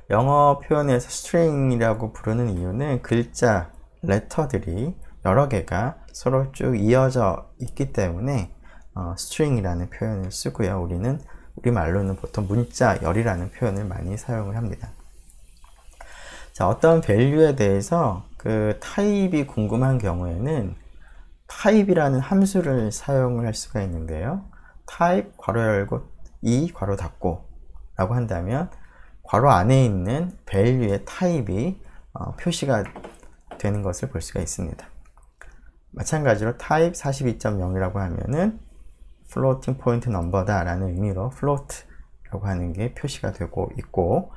Speaker 1: 영어 표현에서 string이라고 부르는 이유는 글자, letter들이 여러 개가 서로 쭉 이어져 있기 때문에 string이라는 표현을 쓰고요. 우리말로는 보통 문자열이라는 표현을 많이 사용을 합니다. 자, 어떤 value에 대해서 타입이 궁금한 경우에는 타입이라는 함수를 사용을 할 수가 있는데요. 타입 괄호 열고 2 괄호 닫고 라고 한다면 괄호 안에 있는 value의 타입이 표시가 되는 것을 볼 수가 있습니다. 마찬가지로 타입 42.0이라고 하면은 floating point number다 라는 의미로 float라고 하는 게 표시가 되고 있고,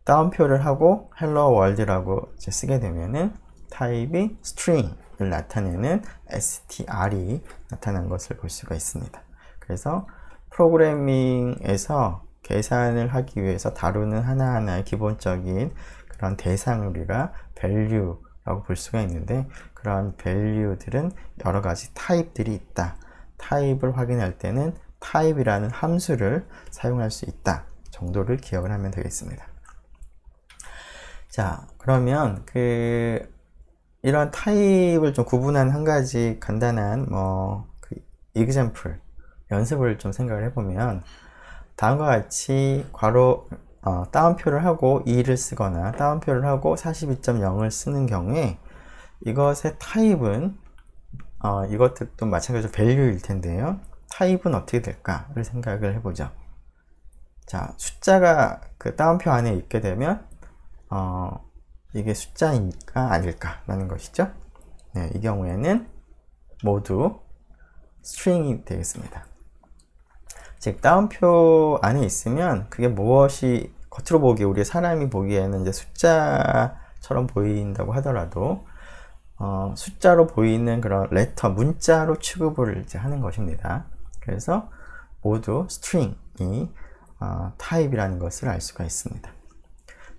Speaker 1: 따옴표를 하고 hello world라고 쓰게 되면은 타입이 string을 나타내는 str이 나타난 것을 볼 수가 있습니다. 그래서 프로그래밍에서 계산을 하기 위해서 다루는 하나하나의 기본적인 그런 대상을 우리가 value라고 볼 수가 있는데, 그런 value들은 여러 가지 타입들이 있다. 타입을 확인할 때는 타입이라는 함수를 사용할 수 있다 정도를 기억을 하면 되겠습니다. 자, 그러면 이런 타입을 좀 구분한 한 가지 간단한 example 연습을 좀 생각을 해보면, 다음과 같이 괄호 따옴표를 하고 2를 쓰거나 따옴표를 하고 42.0을 쓰는 경우에 이것의 타입은 이것도 마찬가지로 value일 텐데요. 타입은 어떻게 될까를 생각을 해보죠. 자, 숫자가 그 따옴표 안에 있게 되면 이게 숫자일까 아닐까 라는 것이죠. 네, 이 경우에는 모두 string이 되겠습니다. 즉 따옴표 안에 있으면 그게 무엇이 겉으로 보기에 우리 사람이 보기에는 이제 숫자처럼 보인다고 하더라도 숫자로 보이는 그런 레터 문자로 취급을 이제 하는 것입니다. 그래서 모두 string이 타입이라는 것을 알 수가 있습니다.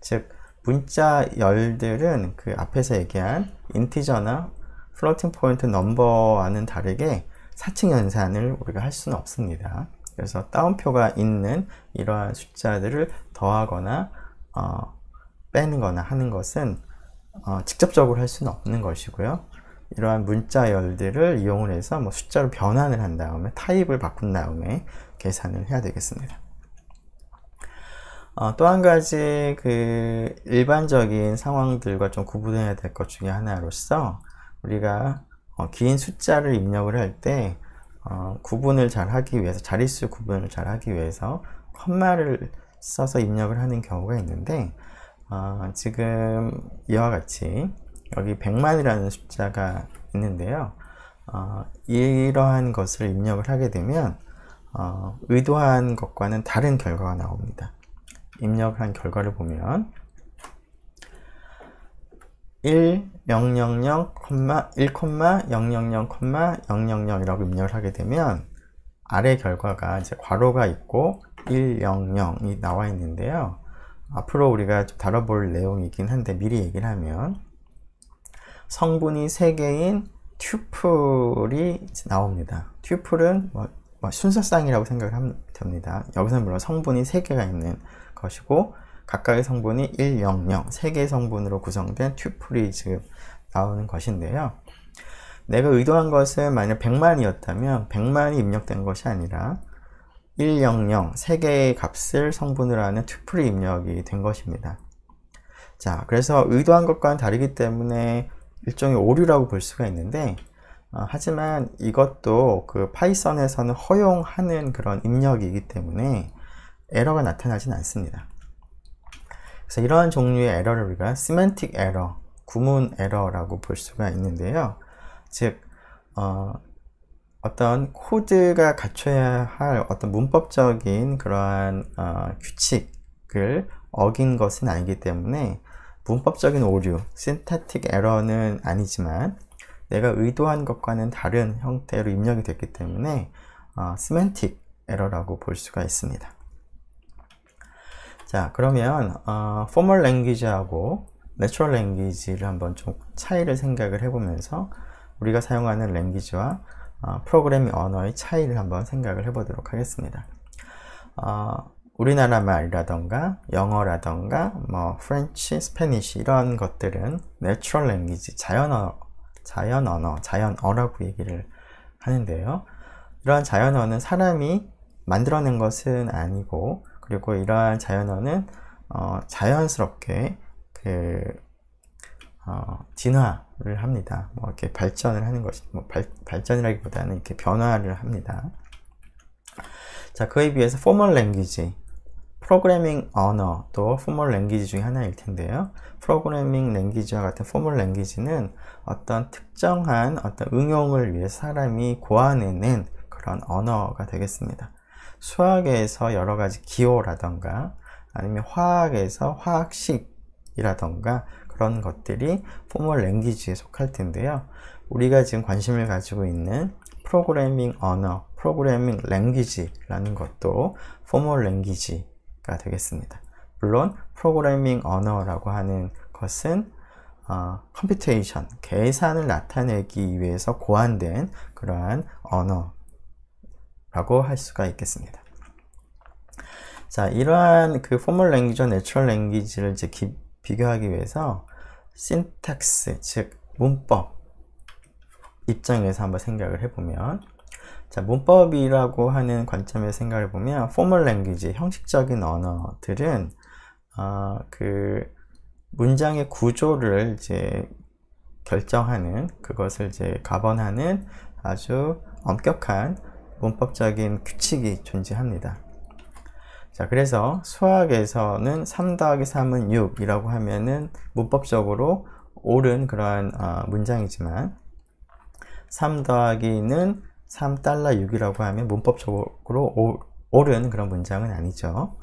Speaker 1: 즉 문자 열들은 그 앞에서 얘기한 인티저나 플로팅 포인트 넘버와는 다르게 사칙 연산을 우리가 할 수는 없습니다. 그래서 따옴표가 있는 이러한 숫자들을 더하거나 빼는 거나 하는 것은 직접적으로 할 수는 없는 것이고요. 이러한 문자열들을 이용을 해서 뭐 숫자로 변환을 한 다음에 타입을 바꾼 다음에 계산을 해야 되겠습니다. 또 한 가지 그 일반적인 상황들과 좀 구분해야 될 것 중에 하나로서 우리가 긴 숫자를 입력을 할 때 구분을 잘 하기 위해서 자릿수 구분을 잘 하기 위해서 컴마를 써서 입력을 하는 경우가 있는데 지금 이와 같이 여기 100만이라는 숫자가 있는데요. 이러한 것을 입력을 하게 되면 의도한 것과는 다른 결과가 나옵니다. 입력을 한 결과를 보면 1, 0, 0, 0, 1, 0, 0, 0, 이라고 입력을 하게 되면 아래 결과가 이제 괄호가 있고 1, 0, 0이 나와 있는데요. 앞으로 우리가 좀 다뤄볼 내용이긴 한데 미리 얘기를 하면 성분이 3개인 튜플이 나옵니다. 튜플은 순서쌍이라고 생각을 하면 됩니다. 여기서 물론 성분이 3개가 있는 것이고 각각의 성분이 1, 0, 0 3개의 성분으로 구성된 튜플이 지금 나오는 것인데요. 내가 의도한 것은 만약 100만이었다면 100만이 입력된 것이 아니라 1, 0, 0 3개의 값을 성분으로 하는 튜플이 입력이 된 것입니다. 자, 그래서 의도한 것과는 다르기 때문에 일종의 오류라고 볼 수가 있는데 하지만 이것도 그 파이썬에서는 허용하는 그런 입력이기 때문에 에러가 나타나진 않습니다. 그래서 이러한 종류의 에러를 우리가 semantic error, 구문 에러라고 볼 수가 있는데요. 즉 어떤 코드가 갖춰야 할 어떤 문법적인 그러한 규칙을 어긴 것은 아니기 때문에 문법적인 오류, syntactic error는 아니지만 내가 의도한 것과는 다른 형태로 입력이 됐기 때문에 semantic error라고 볼 수가 있습니다. 자, 그러면 formal language하고 natural language를 한번 좀 차이를 생각을 해보면서 우리가 사용하는 랭귀지와 프로그래밍 언어의 차이를 한번 생각을 해보도록 하겠습니다. 우리나라 말이라던가 영어라던가 뭐 프렌치, 스페니쉬 이런 것들은 natural language, 자연어라고 얘기를 하는데요. 이러한 자연어는 사람이 만들어낸 것은 아니고 그리고 이러한 자연어는 자연스럽게 진화를 합니다. 뭐 이렇게 발전을 하는 것이 발전이라기보다는 이렇게 변화를 합니다. 자, 그에 비해서 formal language, 프로그래밍 언어도 formal language 중에 하나일 텐데요. 프로그래밍 랭귀지와 같은 formal language는 어떤 특정한 어떤 응용을 위해서 사람이 고안해낸 그런 언어가 되겠습니다. 수학에서 여러 가지 기호라던가 아니면 화학에서 화학식이라던가 그런 것들이 formal language에 속할 텐데요. 우리가 지금 관심을 가지고 있는 프로그래밍 언어, 프로그래밍 랭귀지라는 것도 formal language가 되겠습니다. 물론 프로그래밍 언어라고 하는 것은 computation, 계산을 나타내기 위해서 고안된 그러한 언어라고 할 수가 있겠습니다. 자, 이러한 그 formal language와 natural language를 이제 비교하기 위해서 syntax, 즉 문법 입장에서 한번 생각을 해보면 자, 문법이라고 하는 관점에서 생각해 보면 포멀 랭귀지, 형식적인 언어들은 그 문장의 구조를 이제 결정하는, 그것을 이제 가번하는 아주 엄격한 문법적인 규칙이 존재합니다. 자, 그래서 수학에서는 3 더하기 3은 6이라고 하면은 문법적으로 옳은 그러한 문장이지만 3 더하기는 3달러6이라고 하면 문법적으로 옳은 그런 문장은 아니죠.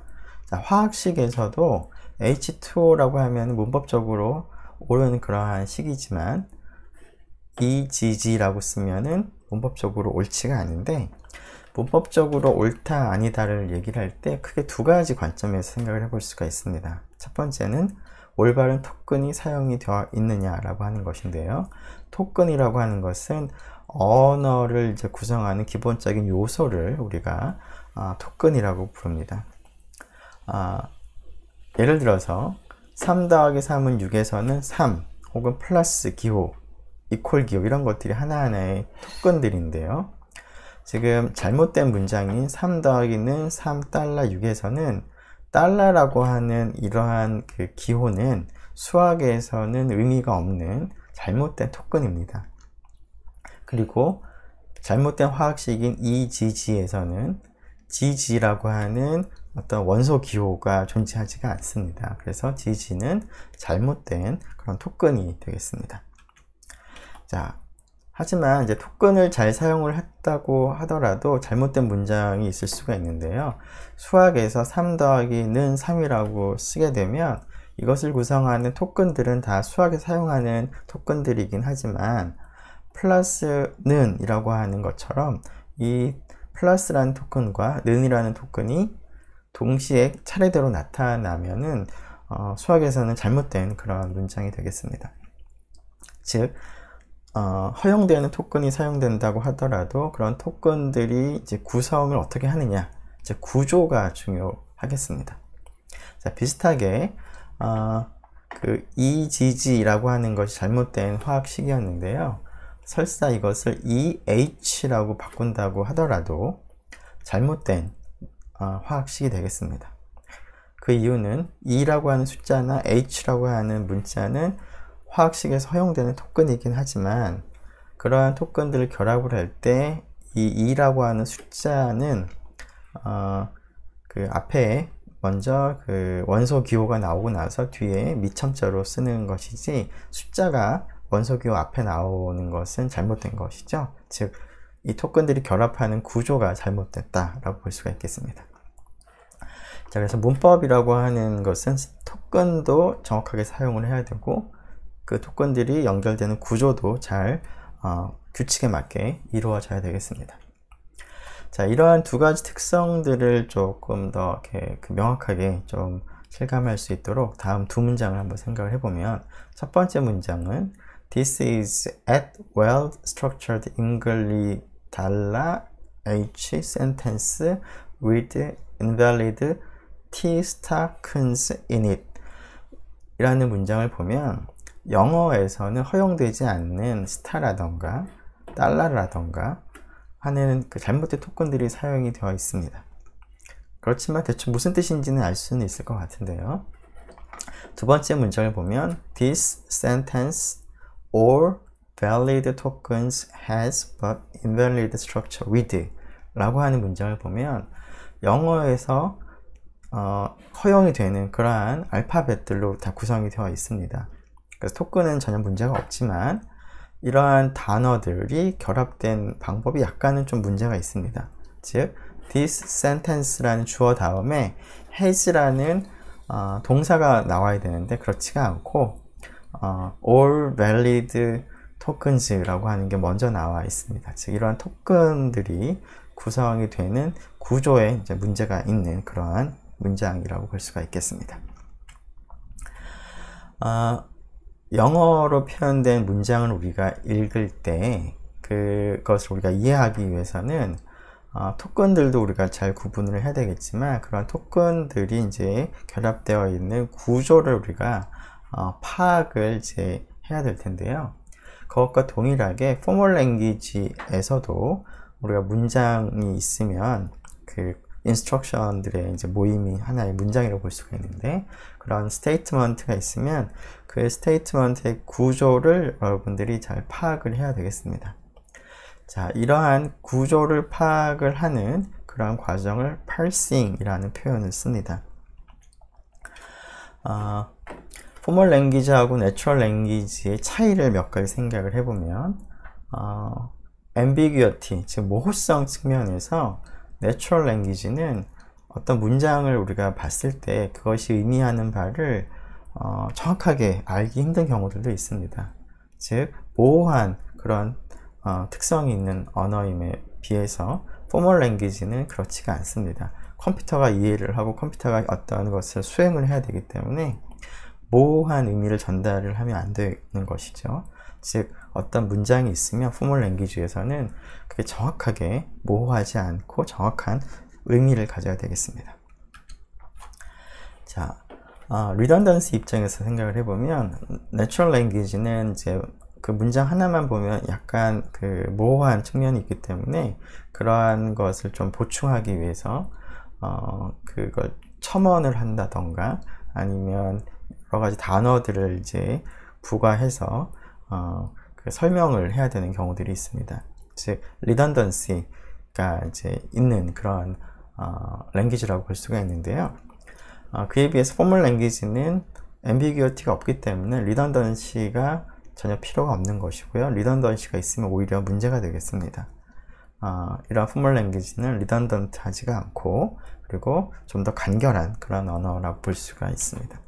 Speaker 1: 자, 화학식에서도 H2O라고 하면 문법적으로 옳은 그러한 식이지만 EGG라고 쓰면은 문법적으로 옳지가 않은데, 문법적으로 옳다 아니다를 얘기를 할 때 크게 두 가지 관점에서 생각을 해볼 수가 있습니다. 첫 번째는 올바른 토큰이 사용이 되어 있느냐라고 하는 것인데요. 토큰이라고 하는 것은 언어를 이제 구성하는 기본적인 요소를 우리가 토큰이라고 부릅니다. 예를 들어서 3 더하기 3은 6에서는 3 혹은 플러스 기호, 이퀄 기호, 이런 것들이 하나하나의 토큰들인데요. 지금 잘못된 문장인 3 더하기는 3달러 6에서는 달러라고 하는 이러한 그 기호는 수학에서는 의미가 없는 잘못된 토큰입니다. 그리고 잘못된 화학식인 EGG에서는 GG라고 하는 어떤 원소 기호가 존재하지가 않습니다. 그래서 GG는 잘못된 그런 토큰이 되겠습니다. 자, 하지만 이제 토큰을 잘 사용을 했다고 하더라도 잘못된 문장이 있을 수가 있는데요. 수학에서 3 더하기는 3이라고 쓰게 되면 이것을 구성하는 토큰들은 다 수학에 사용하는 토큰들이긴 하지만 플러스는 이라고 하는 것처럼 이 플러스라는 토큰과 는이라는 토큰이 동시에 차례대로 나타나면은 수학에서는 잘못된 그런 문장이 되겠습니다. 즉 허용되는 토큰이 사용된다고 하더라도 그런 토큰들이 이제 구성을 어떻게 하느냐, 이제 구조가 중요하겠습니다. 자, 비슷하게 그 EGG라고 하는 것이 잘못된 화학식이었는데요. 설사 이것을 EH라고 바꾼다고 하더라도 잘못된 화학식이 되겠습니다. 그 이유는 E라고 하는 숫자나 H라고 하는 문자는 화학식에서 허용되는 토큰이긴 하지만 그러한 토큰들을 결합을 할 때 이 E라고 하는 숫자는 그 앞에 먼저 그 원소 기호가 나오고 나서 뒤에 미첨자로 쓰는 것이지, 숫자가 원소 기호 앞에 나오는 것은 잘못된 것이죠. 즉, 이 토큰들이 결합하는 구조가 잘못됐다라고 볼 수가 있겠습니다. 자, 그래서 문법이라고 하는 것은 토큰도 정확하게 사용을 해야 되고 그 토큰들이 연결되는 구조도 잘 규칙에 맞게 이루어져야 되겠습니다. 자, 이러한 두 가지 특성들을 조금 더 이렇게 명확하게 좀 실감할 수 있도록 다음 두 문장을 한번 생각을 해보면, 첫 번째 문장은 This is at well structured English $H sentence with invalid T tokens in it 이라는 문장을 보면 영어에서는 허용되지 않는 스타라던가 달러라던가 하는 그 잘못된 토큰들이 사용이 되어 있습니다. 그렇지만 대충 무슨 뜻인지는 알 수는 있을 것 같은데요. 두 번째 문장을 보면 This sentence or valid tokens has but invalid structure with 라고 하는 문장을 보면 영어에서 허용이 되는 그러한 알파벳들로 다 구성이 되어 있습니다. 그래서 토큰은 전혀 문제가 없지만 이러한 단어들이 결합된 방법이 약간은 좀 문제가 있습니다. 즉, this sentence라는 주어 다음에 has라는 동사가 나와야 되는데 그렇지가 않고 all valid tokens라고 하는 게 먼저 나와 있습니다. 즉, 이러한 토큰들이 구성이 되는 구조에 이제 문제가 있는 그러한 문장이라고 볼 수가 있겠습니다. 영어로 표현된 문장을 우리가 읽을 때 그것을 우리가 이해하기 위해서는 토큰들도 우리가 잘 구분을 해야 되겠지만 그런 토큰들이 이제 결합되어 있는 구조를 우리가 파악을 이제 해야 될 텐데요. 그것과 동일하게 포멀 랭귀지에서도 우리가 문장이 있으면 그 인스트럭션들의 이제 모임이 하나의 문장이라고 볼 수가 있는데, 그런 스테이트먼트가 있으면 그 스테이트먼트의 구조를 여러분들이 잘 파악을 해야 되겠습니다. 자, 이러한 구조를 파악을 하는 그러한 과정을 parsing이라는 표현을 씁니다. 포멀 랭귀지하고 내추럴 랭귀지의 차이를 몇 가지 생각을 해보면, ambiguity, 즉 모호성 측면에서 내추럴 랭귀지는 어떤 문장을 우리가 봤을 때 그것이 의미하는 바를 정확하게 알기 힘든 경우들도 있습니다. 즉 모호한 그런 특성이 있는 언어임에 비해서 포멀 랭귀지는 그렇지가 않습니다. 컴퓨터가 이해를 하고 컴퓨터가 어떤 것을 수행을 해야 되기 때문에 모호한 의미를 전달을 하면 안 되는 것이죠. 즉 어떤 문장이 있으면 포멀 랭귀지에서는 그게 정확하게 모호하지 않고 정확한 의미를 가져야 되겠습니다. 자, 리던던시 입장에서 생각을 해보면 내추럴 랭귀지는 이제 그 문장 하나만 보면 약간 그 모호한 측면이 있기 때문에 그러한 것을 좀 보충하기 위해서 그걸 첨언을 한다던가 아니면 여러 가지 단어들을 이제 부과해서 그 설명을 해야 되는 경우들이 있습니다. 즉 리던던시가 이제 있는 그런 랭귀지라고 볼 수가 있는데요. 그에 비해서 포멀 랭귀지는 앰비규어티가 없기 때문에 리던던시가 전혀 필요가 없는 것이고요. 리던던시가 있으면 오히려 문제가 되겠습니다. 이러한 포멀 랭귀지는 리던던트 하지가 않고 그리고 좀 더 간결한 그런 언어라고 볼 수가 있습니다.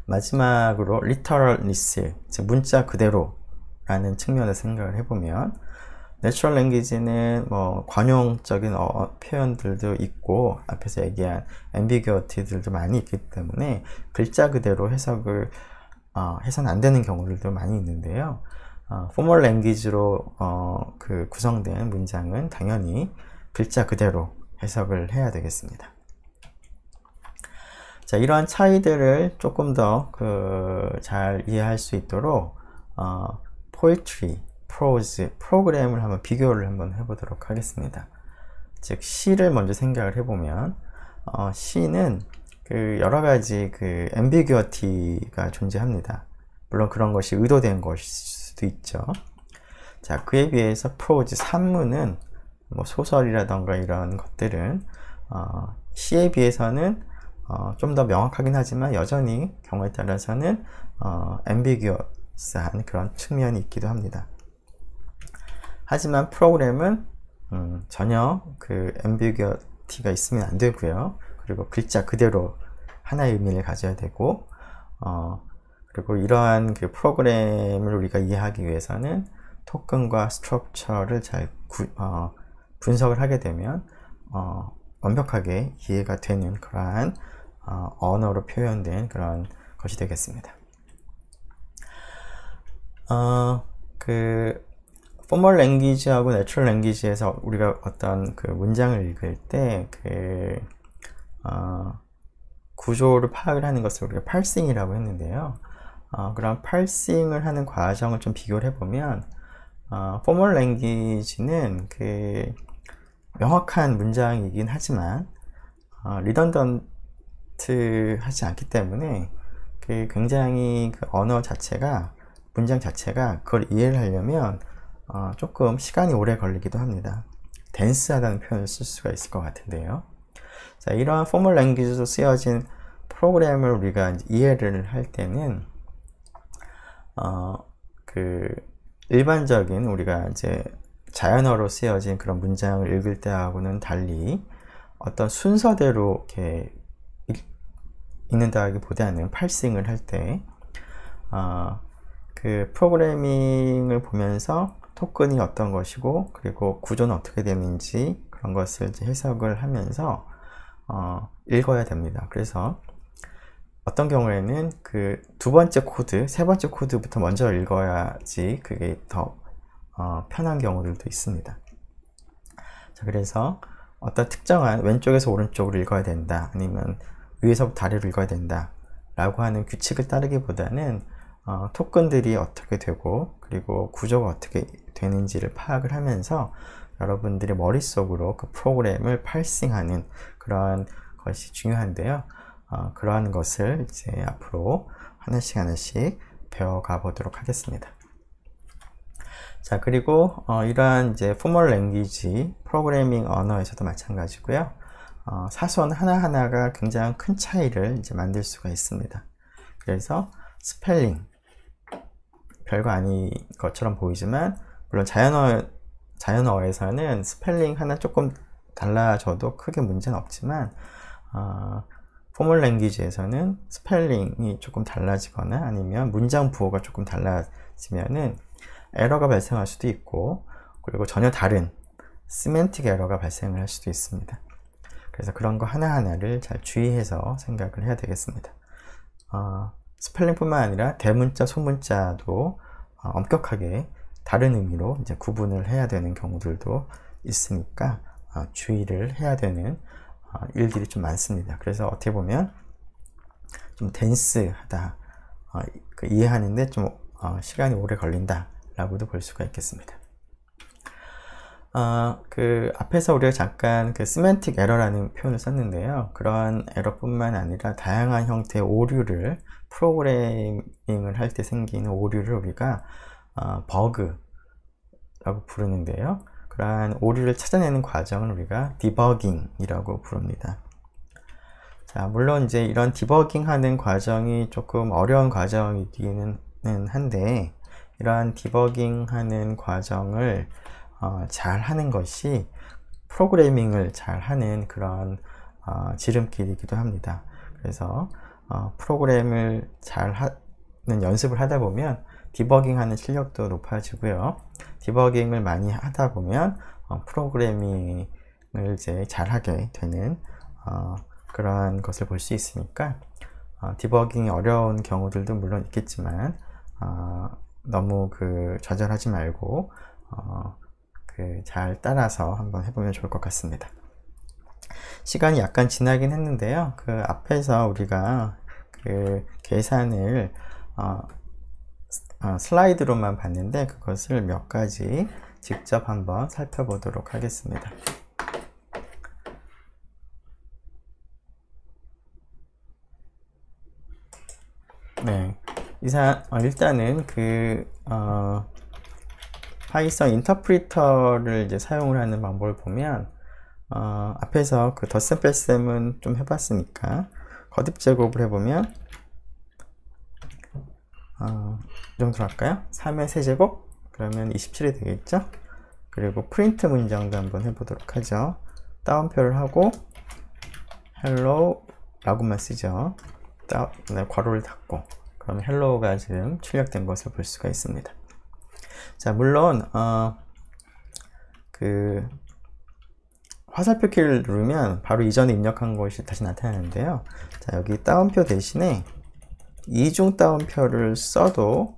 Speaker 1: 마지막으로 literalness, 즉 문자 그대로라는 측면에서 생각을 해보면 내추럴 랭귀지는 뭐 관용적인 표현들도 있고 앞에서 얘기한 ambiguity들도 많이 있기 때문에 글자 그대로 해석을 해서는 안 되는 경우들도 많이 있는데요. 포멀 랭귀지로 그 구성된 문장은 당연히 글자 그대로 해석을 해야 되겠습니다. 자, 이러한 차이들을 조금 더 잘 이해할 수 있도록 poetry, prose, 프로그램을 한번 비교를 한번 해보도록 하겠습니다. 즉 시를 먼저 생각을 해보면 시는 그 여러 가지 그 ambiguity가 존재합니다. 물론 그런 것이 의도된 것일 수도 있죠. 자, 그에 비해서 prose, 산문은 뭐 소설이라던가 이런 것들은 시에 비해서는 좀 더 명확하긴 하지만 여전히 경우에 따라서는 ambiguous한 그런 측면이 있기도 합니다. 하지만 프로그램은 전혀 그 ambiguity가 있으면 안 되고요. 그리고 글자 그대로 하나의 의미를 가져야 되고 그리고 이러한 그 프로그램을 우리가 이해하기 위해서는 토큰과 스트럭처를 잘 분석을 하게 되면 완벽하게 이해가 되는 그러한 언어로 표현된 그런 것이 되겠습니다. 그 포멀 랭귀지하고 내추럴 랭귀지에서 우리가 어떤 그 문장을 읽을 때 그 구조를 파악을 하는 것을 우리가 파싱이라고 했는데요. 그런 파싱을 하는 과정을 좀 비교를 해보면 포멀 랭귀지는 그 명확한 문장이긴 하지만 리던던트 하지 않기 때문에 그 굉장히 그 언어 자체가 문장 자체가 그걸 이해를 하려면 조금 시간이 오래 걸리기도 합니다. 덴스하다는 표현을 쓸 수가 있을 것 같은데요. 자, 이러한 포멀 랭귀지로 쓰여진 프로그램을 우리가 이해를 할 때는 그 일반적인 우리가 이제 자연어로 쓰여진 그런 문장을 읽을 때하고는 달리 어떤 순서대로 이렇게 읽는다기보다는 팔싱을 할 때 그 프로그래밍을 보면서 토큰이 어떤 것이고 그리고 구조는 어떻게 되는지 그런 것을 이제 해석을 하면서 읽어야 됩니다. 그래서 어떤 경우에는 그 두 번째 코드, 세 번째 코드부터 먼저 읽어야지 그게 더 편한 경우들도 있습니다. 자, 그래서 어떤 특정한 왼쪽에서 오른쪽으로 읽어야 된다 아니면 위에서부터 아래로 읽어야 된다 라고 하는 규칙을 따르기보다는 토큰들이 어떻게 되고 그리고 구조가 어떻게 되는지를 파악을 하면서 여러분들의 머릿속으로 그 프로그램을 팔싱하는 그런 것이 중요한데요. 그러한 것을 이제 앞으로 하나씩 배워가 보도록 하겠습니다. 자, 그리고 이러한 이제 포멀 랭귀지 프로그래밍 언어에서도 마찬가지고요. 사소한 하나하나가 굉장히 큰 차이를 이제 만들 수가 있습니다. 그래서 스펠링 별거 아닌 것처럼 보이지만, 물론 자연어에서는 스펠링 하나 조금 달라져도 크게 문제는 없지만, 포멀 랭귀지에서는 스펠링이 조금 달라지거나 아니면 문장 부호가 조금 달라지면은 에러가 발생할 수도 있고, 그리고 전혀 다른 시멘틱 에러가 발생을 할 수도 있습니다. 그래서 그런 거 하나하나를 잘 주의해서 생각을 해야 되겠습니다. 스펠링뿐만 아니라 대문자, 소문자도 엄격하게 다른 의미로 이제 구분을 해야 되는 경우들도 있으니까 주의를 해야 되는 일들이 좀 많습니다. 그래서 어떻게 보면 좀 댄스하다, 이해하는데 좀 시간이 오래 걸린다 라고도 볼 수가 있겠습니다. 그 앞에서 우리가 잠깐 그 시멘틱 에러라는 표현을 썼는데요. 그러한 에러뿐만 아니라 다양한 형태의 오류를, 프로그래밍을 할 때 생기는 오류를 우리가 버그라고 부르는데요. 그러한 오류를 찾아내는 과정을 우리가 디버깅이라고 부릅니다. 자, 물론 이제 이런 디버깅 하는 과정이 조금 어려운 과정이기는 한데, 이러한 디버깅 하는 과정을 잘 하는 것이 프로그래밍을 잘 하는 그런 지름길이기도 합니다. 그래서 프로그램을 잘 하는 연습을 하다 보면 디버깅 하는 실력도 높아지고요. 디버깅을 많이 하다 보면 프로그래밍을 이제 잘 하게 되는 그러한 것을 볼 수 있으니까, 디버깅이 어려운 경우들도 물론 있겠지만 너무 좌절하지 말고 잘 따라서 한번 해보면 좋을 것 같습니다. 시간이 약간 지나긴 했는데요. 그 앞에서 우리가 그 계산을 슬라이드로만 봤는데, 그것을 몇 가지 직접 한번 살펴보도록 하겠습니다. 네, 일단은 파이썬 인터프리터를 이제 사용을 하는 방법을 보면, 앞에서 그 덧셈 뺄셈은 좀 해봤으니까 거듭 제곱을 해보면 이 정도로 할까요? 3의 세제곱? 그러면 27이 되겠죠? 그리고 프린트 문장도 한번 해보도록 하죠. 따옴표를 하고 hello 라고만 쓰죠. 괄호를 닫고, 그러면 hello가 지금 출력된 것을 볼 수가 있습니다. 자, 물론 화살표 키를 누르면 바로 이전에 입력한 것이 다시 나타나는데요. 자, 여기 따옴표 대신에 이중 따옴표를 써도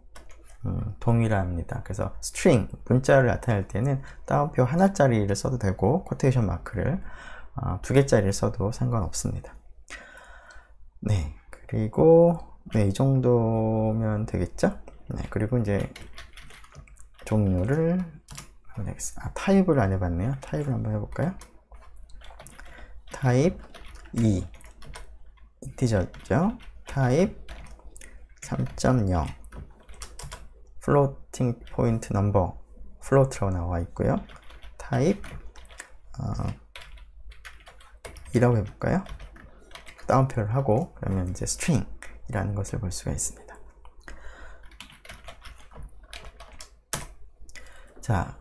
Speaker 1: 동일합니다. 그래서 스트링, 문자를 나타낼 때는 따옴표 하나짜리를 써도 되고, 코테이션 마크를 2개짜리를 써도 상관없습니다. 네, 그리고 이 정도면 되겠죠? 네, 그리고 이제 종류를 타입을 안 해봤네요. 타입을 한번 해볼까요? 타입 2 인티저죠. 타입 3.0 플로팅 포인트 넘버 플로트라고 나와 있고요. 타입 2라고 해볼까요? 다운표를 하고, 그러면 이제 스트링이라는 것을 볼 수가 있습니다. 자,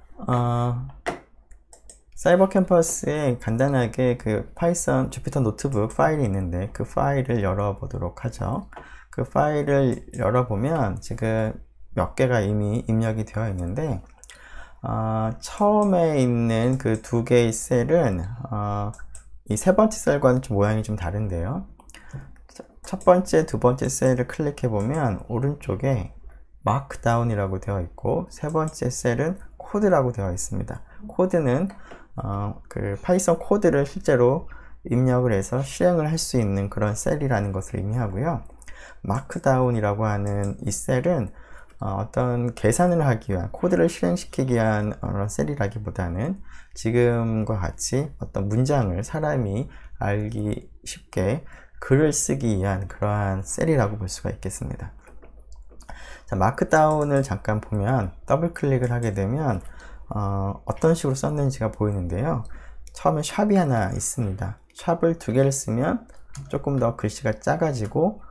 Speaker 1: 사이버 캠퍼스에 간단하게 그 파이썬 주피터 노트북 파일이 있는데, 그 파일을 열어보도록 하죠. 그 파일을 열어보면 지금 몇 개가 이미 입력이 되어 있는데, 처음에 있는 그 2개의 셀은 이 세 번째 셀과는 좀 모양이 좀 다른데요. 첫 번째, 두 번째 셀을 클릭해 보면 오른쪽에 마크다운이라고 되어 있고, 세 번째 셀은 코드라고 되어 있습니다. 코드는 그 파이썬 코드를 실제로 입력을 해서 실행을 할 수 있는 그런 셀이라는 것을 의미하고요. 마크다운이라고 하는 이 셀은 어떤 계산을 하기 위한, 코드를 실행시키기 위한 셀이라기보다는 지금과 같이 어떤 문장을 사람이 알기 쉽게 글을 쓰기 위한 그러한 셀이라고 볼 수가 있겠습니다. 자, 마크다운을 잠깐 보면 더블 클릭을 하게 되면 어떤 식으로 썼는지가 보이는데요. 처음에 샵이 하나 있습니다. 샵을 두 개를 쓰면 조금 더 글씨가 작아지고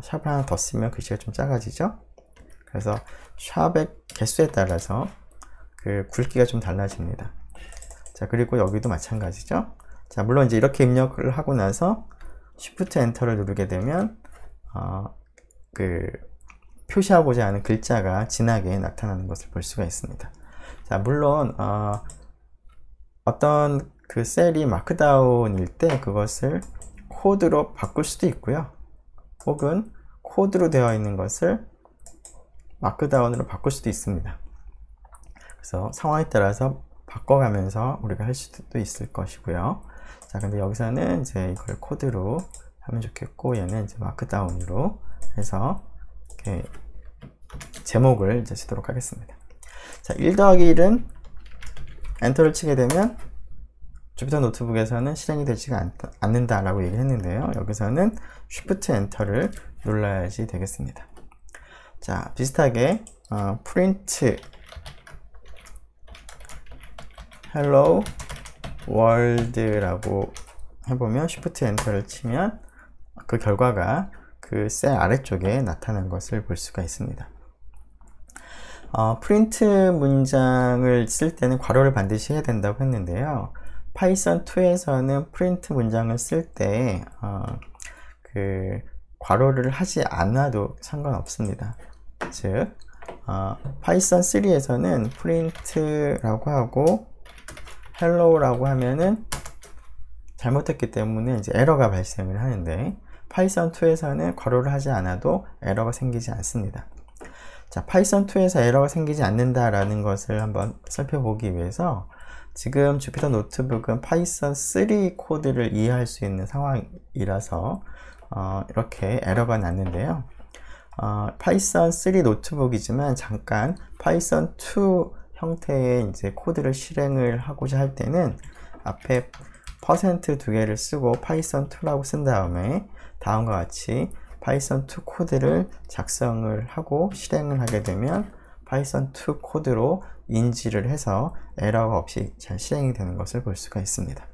Speaker 1: 샵을 하나 더 쓰면 글씨가 좀 작아지죠. 그래서 샵의 개수에 따라서 그 굵기가 좀 달라집니다. 자, 그리고 여기도 마찬가지죠. 자, 물론 이제 이렇게 입력을 하고 나서 Shift 엔터를 누르게 되면 그 표시하고자 하는 글자가 진하게 나타나는 것을 볼 수가 있습니다. 자, 물론 어떤 그 셀이 마크다운일 때 그것을 코드로 바꿀 수도 있고요. 혹은 코드로 되어 있는 것을 마크다운으로 바꿀 수도 있습니다. 그래서 상황에 따라서 바꿔가면서 우리가 할 수도 있을 것이고요. 자, 근데 여기서는 이제 이걸 코드로 하면 좋겠고, 얘는 이제 마크다운으로 해서 이렇게 제목을 이제 쓰도록 하겠습니다. 자, 1 더하기 1은 엔터를 치게 되면 주피터 노트북에서는 실행이 되지가 않는다라고 얘기를 했는데요. 여기서는 Shift 엔터를 눌러야지 되겠습니다. 자, 비슷하게 print hello world라고 해보면 Shift 엔터를 치면 그 결과가 그 셀 아래쪽에 나타난 것을 볼 수가 있습니다. 프린트 문장을 쓸 때는 괄호를 반드시 해야 된다고 했는데요. 파이썬 2에서는 프린트 문장을 쓸 때 그 괄호를 하지 않아도 상관없습니다. 즉 파이썬 3에서는 프린트라고 하고 hello라고 하면은 잘못했기 때문에 이제 에러가 발생을 하는데, 파이썬 2에서는 괄호를 하지 않아도 에러가 생기지 않습니다. 자, 파이썬 2에서 에러가 생기지 않는다라는 것을 한번 살펴보기 위해서 지금 주피터 노트북은 파이썬 3 코드를 이해할 수 있는 상황이라서 이렇게 에러가 났는데요. 파이썬 3 노트북이지만 잠깐 파이썬 2 형태의 이제 코드를 실행을 하고자 할 때는 앞에 퍼센트 두 개를 쓰고 파이썬 2라고 쓴 다음에 다음과 같이 파이썬 2 코드를 작성을 하고 실행을 하게 되면 파이썬 2 코드로 인지를 해서 에러가 없이 잘 실행이 되는 것을 볼 수가 있습니다.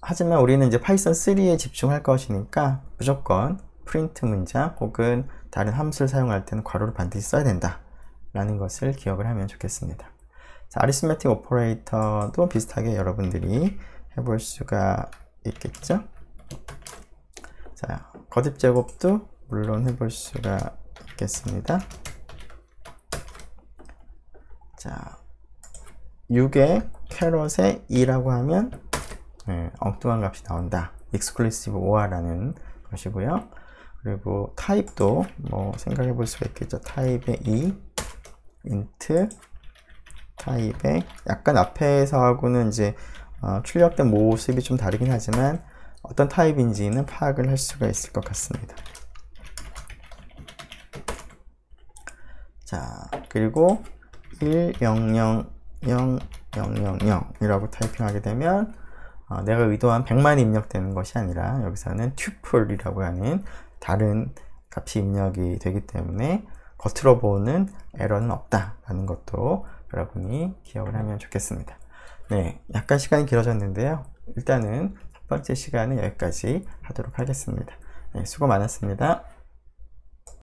Speaker 1: 하지만 우리는 이제 파이썬 3에 집중할 것이니까 무조건 프린트 문장 혹은 다른 함수를 사용할 때는 괄호를 반드시 써야 된다 라는 것을 기억을 하면 좋겠습니다. 자, 아리스메틱 오퍼레이터도 비슷하게 여러분들이 해볼 수가 있겠죠. 자, 거듭 제곱도 물론 해볼 수가 있겠습니다. 자, 6에 캐럿에 2라고 하면 엉뚱한 값이 나온다. exclusive or라는 것이고요. 그리고 타입도 뭐 생각해 볼 수가 있겠죠. 타입의 2, int, 타입의 약간 앞에서하고는 이제 출력된 모습이 좀 다르긴 하지만 어떤 타입인지는 파악을 할 수가 있을 것 같습니다. 자, 그리고 1000000 이라고 타이핑하게 되면 내가 의도한 100만이 입력되는 것이 아니라 여기서는 튜플이라고 하는 다른 값이 입력이 되기 때문에 겉으로 보는 에러는 없다라는 것도 여러분이 기억을 하면 좋겠습니다. 네, 약간 시간이 길어졌는데요. 일단은 첫 번째 시간은 여기까지 하도록 하겠습니다. 네, 수고 많았습니다.